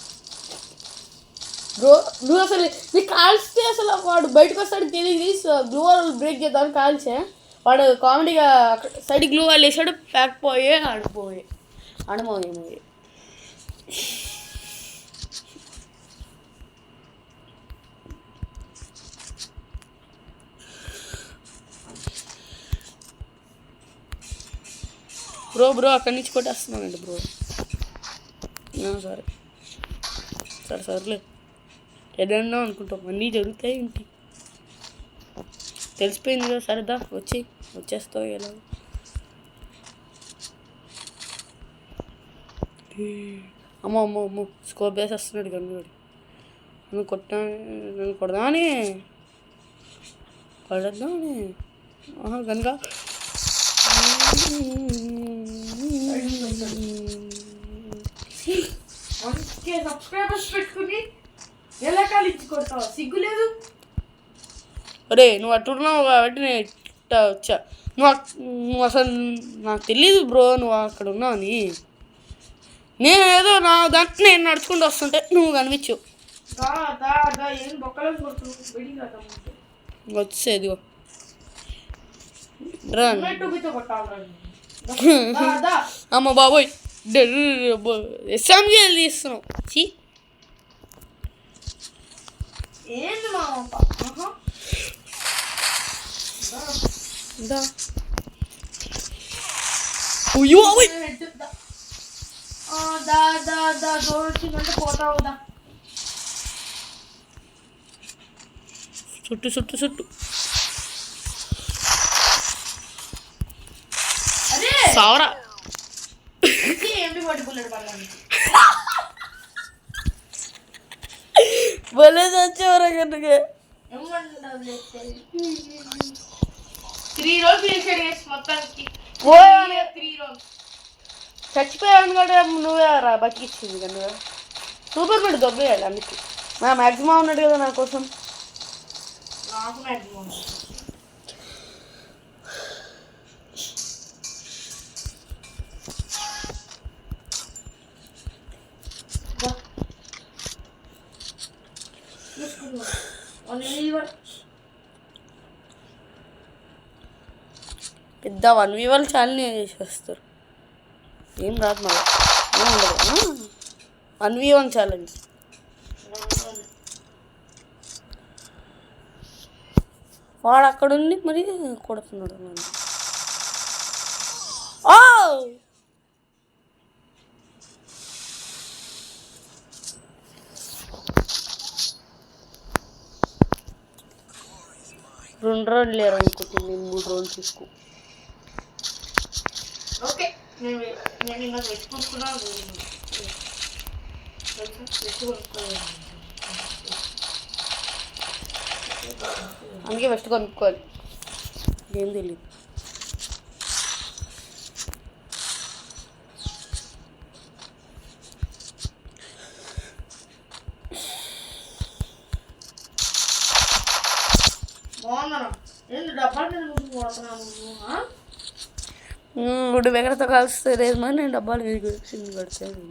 బ్రో? నువ్వు అసలు నీకు కాల్స్తే అసలు వాడు బయటకు వస్తాడు తెలియదు. గ్లూ వాల్ బ్రేక్ చేద్దామని కాల్చే వాడు కామెడీగా సైడ్ గ్లూ వాల్ వేసాడు, ప్యాక్ పోయే ఆడిపోయే ఆడమోయే. బ్రో అక్కడి నుంచి కొట్టేస్తున్నానండి బ్రో. సరేలే ఏదన్నా అనుకుంటాం, అన్నీ జరుగుతాయి ఏంటి తెలిసిపోయింది కదా. సరేదా వచ్చేస్తావు ఎలా? అమ్మో స్కోప్ వేసి వస్తున్నాడు గన్నుడు. నన్ను కొడదామని గనుక సబ్స్క్రైబర్స్ పెట్టుకుని ఎలా కాలించి కొడతావా? సిగ్గులేదు. అరే నువ్వు అట్టున్నావు కాబట్టి నేను ఇట్టా వచ్చా. నువ్వు అసలు నాకు తెలీదు బ్రో నువ్వు అక్కడ ఉన్నావని. నేను ఏదో నా దాంట్లో నేను నడుచుకుంటూ వస్తుంటే నువ్వు కనిపించు. వచ్చేదిగో అమ్మ బాబోయ్ ఎస్ఎంజీ తీస్తున్నావు. ఏంది పోతావుదా? చుట్టు సావరా. భలే చచ్చేవరా కనుక 3 రోజులు మొత్తానికి చచ్చిపోయాను కూడా నువ్వే రా బతికిచ్చింది కనుక. సూపర్ బెడ్ దొబ్బేయాలి అందుకే. నా మ్యాక్సిమం ఉన్నాడు కదా నా కోసం. నాకు మ్యాక్సిమం పెద్ద 1v1 ఛాలెంజ్ చేసి వస్తారు. ఏం రాదు మళ్ళీ ఏం ఉండదు. 1v1 challenge. వాడు అక్కడుండి మరి కొడుతున్నాడు నన్ను. రెండు రౌండ్లు లేరు అనుకుంటుంది, నేను 3 రౌండ్లు తీసుకో. ఓకే నేను ఇలా పెట్టుకుంటున్నా. అందుకే ఫస్ట్ కొనుక్కోవాలి. ఏం తెలియదు. ఇప్పుడు వెగరతో కాల్స్తే లేదు మరి నేను డబ్బాలు వేసి కడతాను.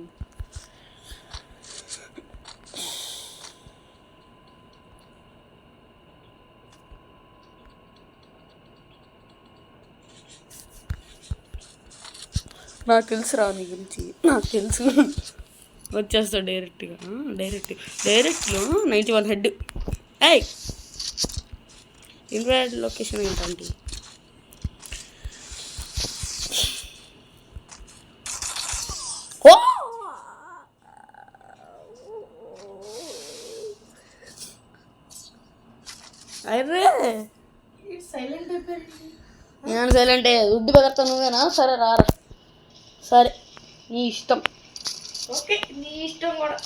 నాకు తెలుసు రా నీ గురించి, నాకు తెలుసు. వచ్చేస్తాడు డైరెక్ట్లో 91 హెడ్. ఇన్వాల్డ్ లొకేషన్ ఏంటంటే అరే సైలెంట్ అయిపోయింది. నేను సైలెంటే ఉడ్డు బెదర్తా నువ్వేనా? సరే రారా, సరే నీ ఇష్టం. ఓకే నీ ఇష్టం కూడా.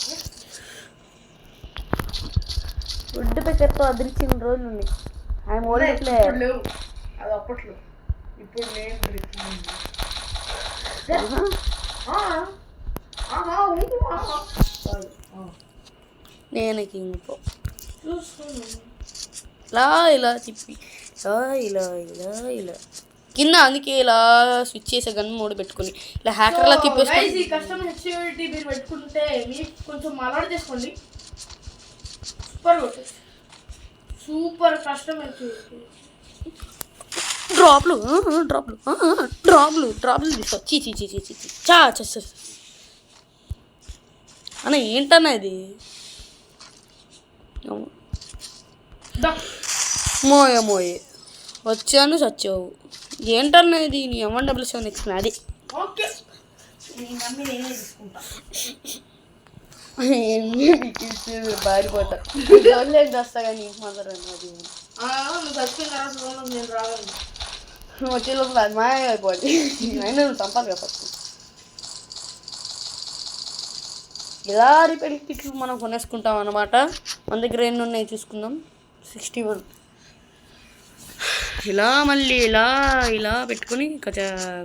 ఉడ్డు పెక్కర్తో అదిరిచిన రోజులు ఉన్నాయి. I'm old player. లేవు అది అప్పట్లో, ఇప్పుడు నేను నేను కింగ్ పో ఇలా ఇలా తిప్పి ఇలా ఇలా ఇలా కింద, అందుకే ఇలా స్విచ్ చేసే గన్ మోడ్ పెట్టుకుని ఇలా హ్యాకర్లా తిప్పేసి. ఈ కస్టమర్ సెక్యూరిటీ మీరు పెట్టుకుంటే మీకు కొంచెం అలవాటు చేసుకోండి. Super customer security. డ్రాప్లు డ్రాప్లు డ్రాప్లు డ్రాప్లు తీసుకో. చీ చీ చీ చీ చీ చా చ అన్న ఏంటన్నా ఇది? మోయే మోయే వచ్చాను చచ్చావు. ఏంటన్నా ఇది? నీ M177X అది. ఓకే తీసుకుంటా. బారిపోతా వస్తా కానీ మాత్రం అది నువ్వు చచ్చిపోయిన తర్వాత నేను రాగలను. నువ్వు వచ్చే లోపల అది మాయ అయిపోద్ది. అయినా నువ్వు చంపాలి కదా ఫస్ట్. ఇలా రిపేర్ కిట్లు మనం కొనేసుకుంటాం అన్నమాట. మన దగ్గర ఎన్ని ఉన్నాయి చూసుకుందాం. 61. ఇలా మళ్ళీ ఇలా ఇలా పెట్టుకొని గజ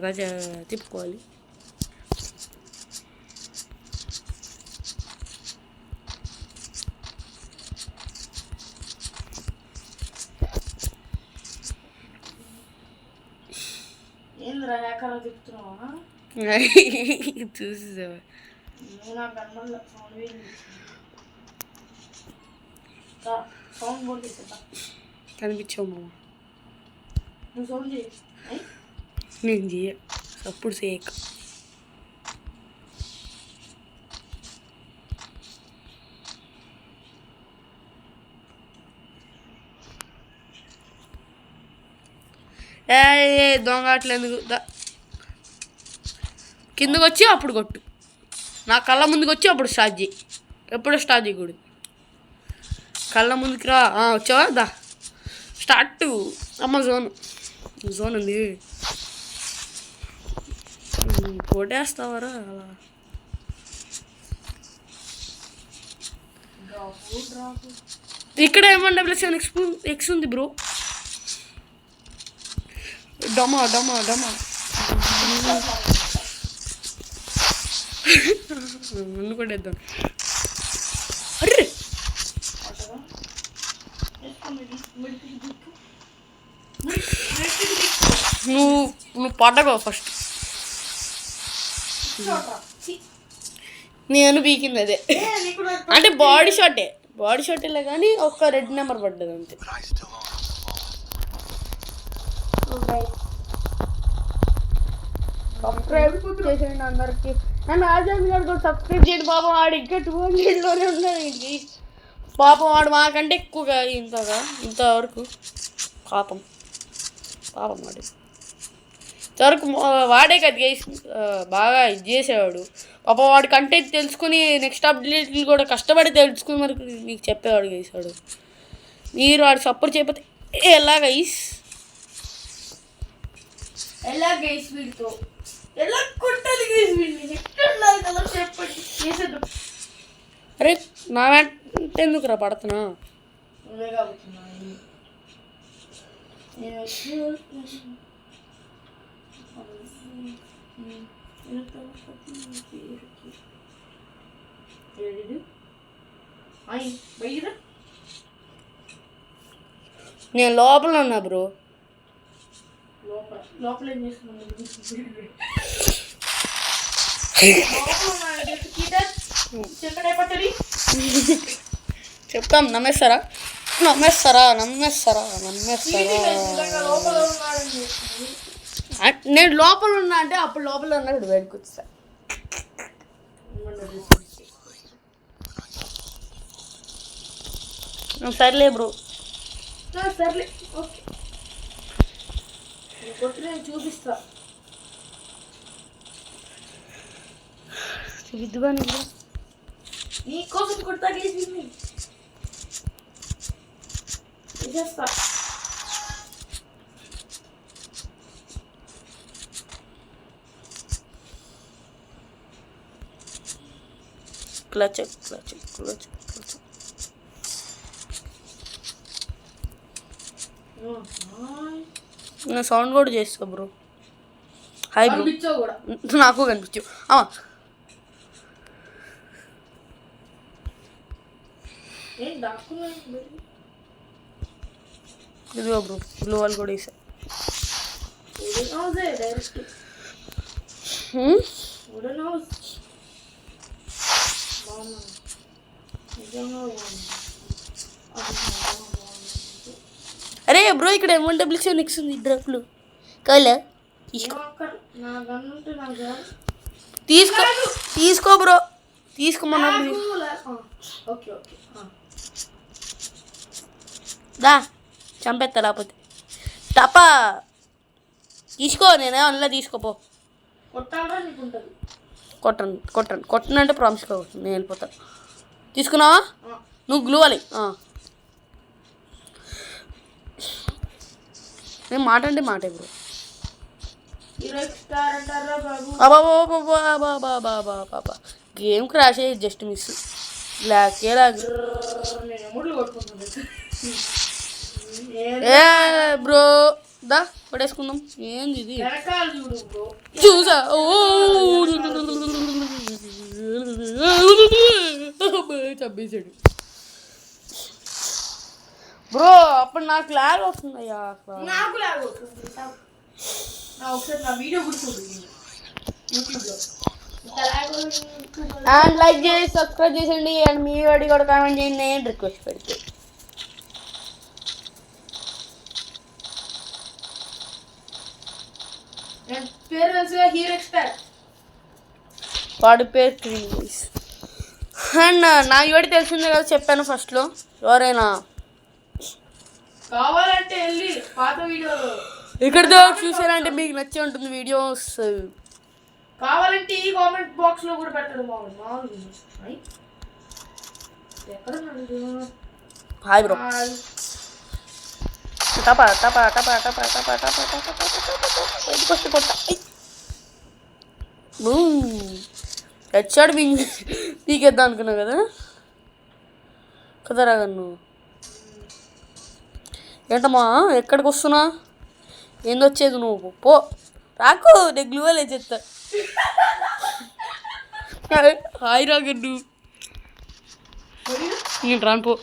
గజ తిప్పుకోవాలి. ఏంద్రా హ్యాకర్లో తిప్పుతున్నావా? చూసేసావా? సౌండ్ బోర్డు తీసుకుంటా. కనిపించావు మామ. నువ్వు సౌండ్ చేయి. నేను చెయ్య అప్పుడు చేయక. ఏ దొంగ అట్లేందుకు? కిందకు వచ్చి అప్పుడు కొట్టు. నా కళ్ళ ముందుకు వచ్చి అప్పుడు స్టార్ట్ చేయి. ఎప్పుడో స్టార్ట్ చేయకూడదు. కళ్ళ ముందుకు రా. వచ్చావా? దా స్టార్ట్. అమ్మ జోన్ ఉంది. కొట్టేస్తావారా అలా? ఇక్కడ M177X ఉంది బ్రో. డమా డమా డమా ముందు కొట్టేద్దాం. అర్రే నువ్వు పడ్డగో ఫస్ట్. నేను పీకింది అదే. అంటే బాడీ షాటే కానీ ఒక్క రెడ్ నెంబర్ పడ్డది అంతే. సబ్స్క్రైబ్ చేసేయండి అందరికి. నన్ను ఆజాద్ గారు కూడా సబ్స్క్రైబ్ చేయండి పాపం. వాడు ఇంకా 200లోనే ఉన్నాడు. ఇంటికి పాపం వాడు మాకంటే ఎక్కువగా ఇంతవరకు పాపం వాడు ఇంతవరకు వాడే కదా బాగా ఇది చేసేవాడు. పాపం వాడు కంటెంట్ తెలుసుకుని నెక్స్ట్ అప్డేట్లు కూడా కష్టపడి తెలుసుకుని మరి మీకు చెప్పేవాడు గైసాడు. మీరు వాడు సపోర్ట్ చేయకపోతే ఎలా గైస్ వీడితో ఎలా కొట్టాలి గైస్? వీడిని ఎక్కడ కదా చెప్పండి చేసేద్దాం. అరే నా వెంట ఎందుకురా పడుతున్నా? నేను లోపల ఉన్నా బ్రో. లోపల ఏం చేస్తున్నాను? చెప్తాం. నమ్మేస్తారా? నేను లోపల ఉన్నా అంటే అప్పుడు లోపల ఉన్నప్పుడు బయటకు వచ్చా. సర్లే బ్రో. సర్లే ఓకే. నేను చూపిస్తా. చూపిద్దుగా నీకు. నీకోసం కొడతా గేసి చేస్తా. క్లచ్. నేను సౌండ్ కూడా చేస్తా బ్రో. Hi bro. నాకు కనిపించావు. ఇదిగో బ్రో బ్లూ వాల్ కూడా వేసా. అరే బ్రో ఇక్కడ M1W7X ఉంది డ్రాప్లు కావాలా? తీసుకో బ్రో, తీసుకోమన్నా దా చంపేస్తా లేకపోతే. టపా తీసుకో, నేనే అందులో తీసుకోపో. కొట్టనంటే ప్రామిస్ కావచ్చు, నేను వెళ్ళిపోతాను. తీసుకున్నావా? నువ్వు గ్లూ వాలి. నేను మాట అంటే మాట బ్రో. గేమ్ క్రాష్ అయ్యి జస్ట్ మిస్. ఏ బ్రో దా పడేసుకుందాం. ఏంది ఇది చూసా? చంపేశాడు బ్రో. అప్పుడు నాకు లాగ్ వస్తుందయ్యా. నాకు లాగ్ వస్తుంది. ఒకసారి నా వీడియో గుర్తుంది యూట్యూబ్లో. అండ్ లైక్ చేసి సబ్స్క్రైబ్ చేసేయండి. అండ్ మీ వాడి కూడా కామెంట్ చేయండి. నేను రిక్వెస్ట్ పెడితే పేరు తెలుసుగా, హీరో ఎక్స్పర్ట్. వాడి పేరు క్రీస్. అండ్ నా ఇవాడి తెలిసిందే కదా, చెప్పాను ఫస్ట్లో. ఎవరైనా కావాలంటే వెళ్ళి పాత వీడియో ఇక్కడితో చూసారంటే మీకు నచ్చే ఉంటుంది వీడియోస్. కావాలంటే ఈ కామెంట్ బాక్స్ లో కూడా పెట్టండి. Hi bro. టపా హెడ్షాట్ పీకేద్దాం అనుకున్నావు కదా కదరా నువ్వు. ఏంటమ్మా ఎక్కడికి వస్తున్నా? ఏందొచ్చేది నువ్వు? పో రాకు, నేను గ్లూ వాల్ వేసేస్తా. హాయ్ రాగన్ను, నేను రాను పో.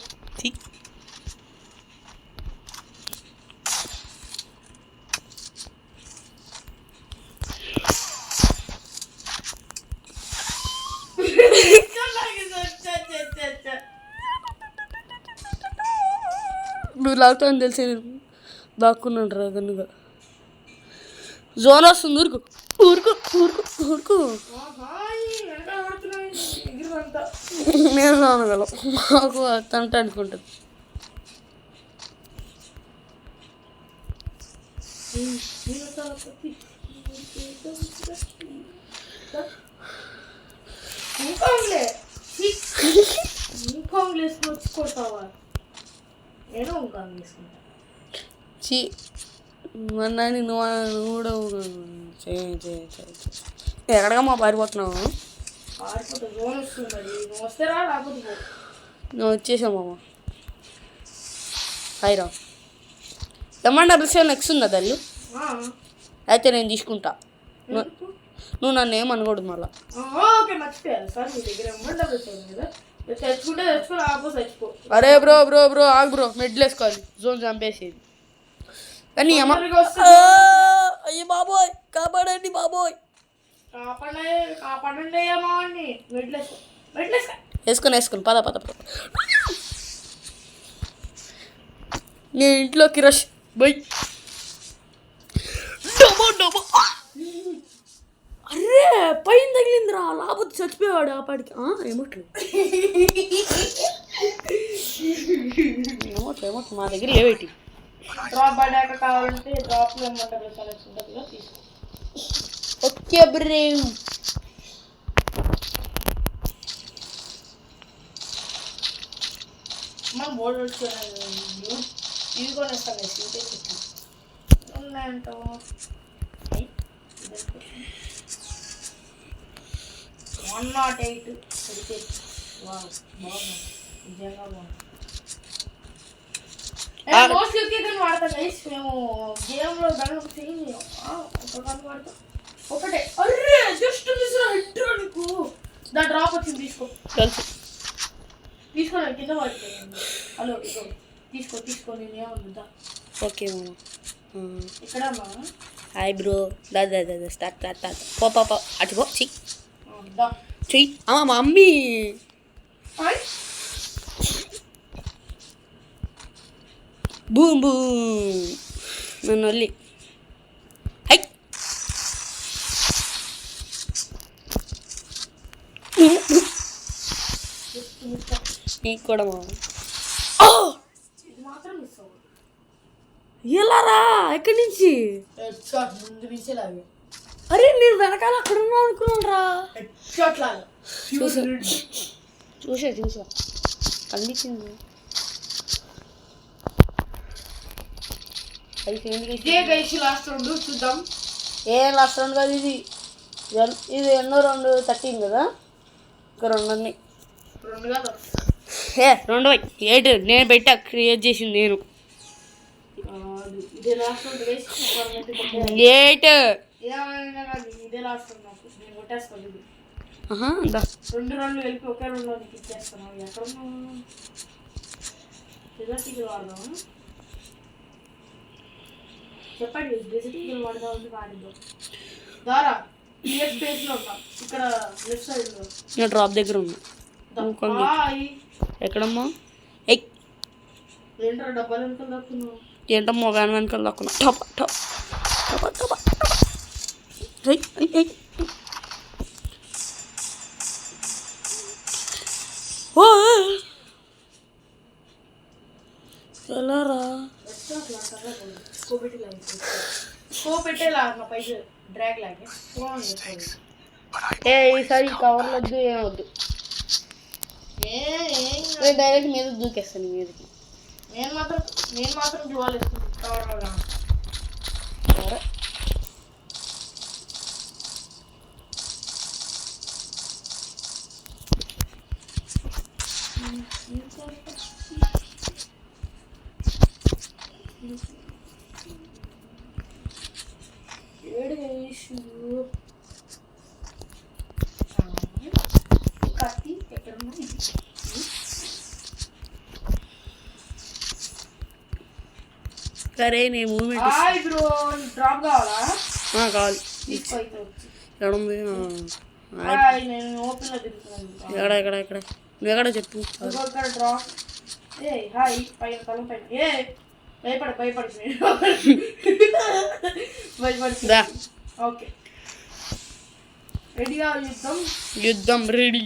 నువ్వు లాగుతావని తెలిసి దాక్కున్నాడు రా గన్నుగా. జోన్ వస్తుంది. ఊరుకు నేను రానగలం. మాకు తంట అనుకుంటుంది. నువ్వు కూడా ఎక్కడగా మా పారిపోతున్నావు? నువ్వు వచ్చేసామమ్మ. హాయిరా. M1W7X ఉందా తల్లు? అయితే నేను తీసుకుంటా. నువ్వు నన్ను ఏమనకూడదు మళ్ళా. అరే బ్రో ఆగు బ్రో, మెడ్లు వేసుకోవాలి. జోన్ చంపేసేది కానీ అయ్యో బాబోయ్, కాపాడండి బాబోయ్. వేసుకొని పద నేను ఇంట్లోకి రష్ బై. అరే పైన తగిలిందిరా, లేకపోతే చచ్చిపోయాడు ఆ పాడికి. ఏమోట్లు మా దగ్గర ఏవేటి డ్రాప్ పడ్డాక కావాలంటే డ్రాప్లో తీసుకో. ఓకే బ్రే. మనం బోర్డు పెట్టుకోవాలి. ఇది కూడా ఇస్తాను. సీటే చెట్టు ఉన్నాయంటావు. 108 సరిపోయి బాగుంది నిజంగా బాగుంది. మోస్ట్లీ ఒకే వాడతాం గైస్ మేము గేమ్లో దాని ఒక గన్ వాడతాం ఒకటే. అర్రే జస్ట్ మిస్ హెడ్రానికు దా డ్రాప్ వచ్చింది తీసుకో తీసుకోండి కింద పడిపోయింది. హలో ఇగో తీసుకో నేను ఏమన్నా ఓకే ఇక్కడ హాయ్ బ్రో దా స్టార్ట్ పో అటు పో చెయ్యి అమ్మా మమ్మీ బూమ్ బూమ్ నన్ను వల్లి హై నీకు కూడా ఎలారా ఎక్కడి నుంచి? అరే నేను వెనకాల అక్కడ ఉన్నా అనుకున్నాను రా. చూసా అనిపించింది. చూద్దాం. లాస్ట్ రౌండ్ కాదు ఇది ఎన్నో రౌండ్ 13 కదా. ఇంకా 2 ఉన్నాయి. 2 8 నేను పెట్టా క్రియేట్ చేసింది నేను 8. ఇదే లాస్ట్ నేను కొట్టేస్తాను. 2 రౌండ్లు వెళ్ళి ఒకే 2 రౌండ్కి ఇచ్చేస్తాను. ఎక్కడ వాడదాం చెప్పండి. డిజిటల్ వాడదాం వాడిద్దాం ద్వారా స్పేస్లో ఉన్నాం. ఇక్కడ లెఫ్ట్ సైడ్లో నేను డ్రాప్ దగ్గర ఉన్నా. ఎక్కడమ్మా? ఏంటో డబ్బాలు వెనకాల దాక్కున్నావు. ఏంటమ్మా వ్యాన్ వెనకాల దాక్కున్నా. ఎలారా ఈసారి కవర్లు వద్దు ఏమొద్దు. డైరెక్ట్ మీద దూకేస్తాను మీదకి. నేను మాత్రం జువాలు వేసుకుంటాను. కత్తి ఎక్కడ సరే నేను మూమెంట్ బ్రో డ్రాప్ కావాలా? కావాలి. ఎక్కడ నువ్వు ఎక్కడ చెప్పు. యుద్ధం రెడీ.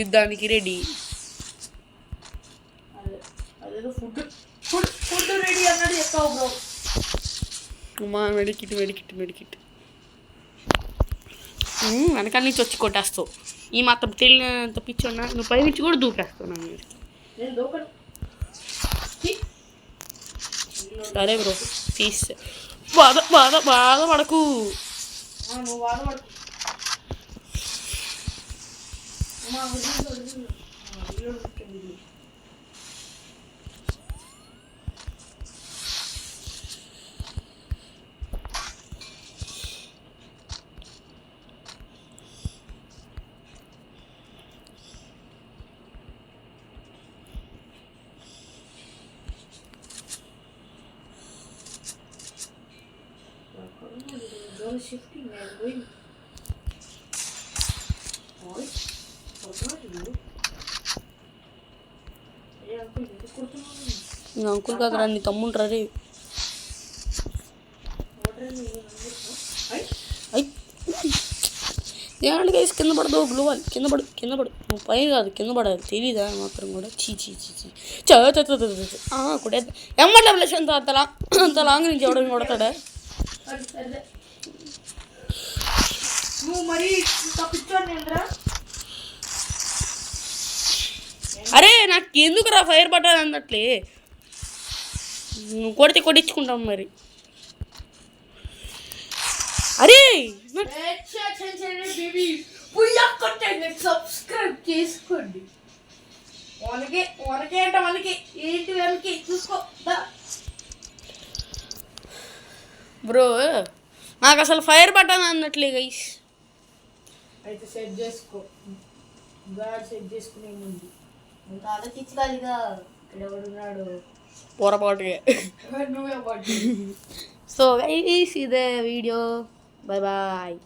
యుద్ధానికి రెడీ. ఫుడ్ రెడీ అన్నది చెప్తావు బ్రో. అమ్మా మెడికిట్ వెనకాల నుంచి వచ్చి కొట్టేస్తావు. ఈ మాత్రం తెలియనంత పిచ్చోన్నా నువ్వు పై నుంచి కూడా దూకేస్తావు నా మీద. సరే బ్రో తీస్తే బాధపడకు. నువ్వు బాధపడకు. Shifting and going. అంకుల్ కాదురా నీ తమ్ముండ్రా రే. ఏమంటే గైస్ కింద పడదు. గ్లోవాలి కింద పడు నువ్వు పై కాదు కింద పడాలి. తెలీదా మాత్రం కూడా చీ కొట్టే ఎమ్మట్ల ప్లస్ అంత లాంగ్ నుంచి ఎవడని కొడతాడా? అరే నాకు ఎందుకు రా ఫైర్ పట్టాలి అన్నట్లే. నువ్వు కొట్టించుకుంటాం మరి. అరే సబ్స్క్రైబ్ చేసుకోండి. మనకే అంటే మనకి ఏంటి వెనక్కి చూసుకో బ్రో నాకు అసలు ఫైర్ బటన్ అన్నట్లే గైస్. అయితే సెట్ చేసుకో, గాడ్ సెట్ చేసుకునే ముందు ఇంకా ఆలోచించాలిగా. ఇక్కడ ఎవడున్నాడు పొరపాటుగా. నువ్వే పట్టు. సో గైస్ ఇదే వీడియో. Bye bye.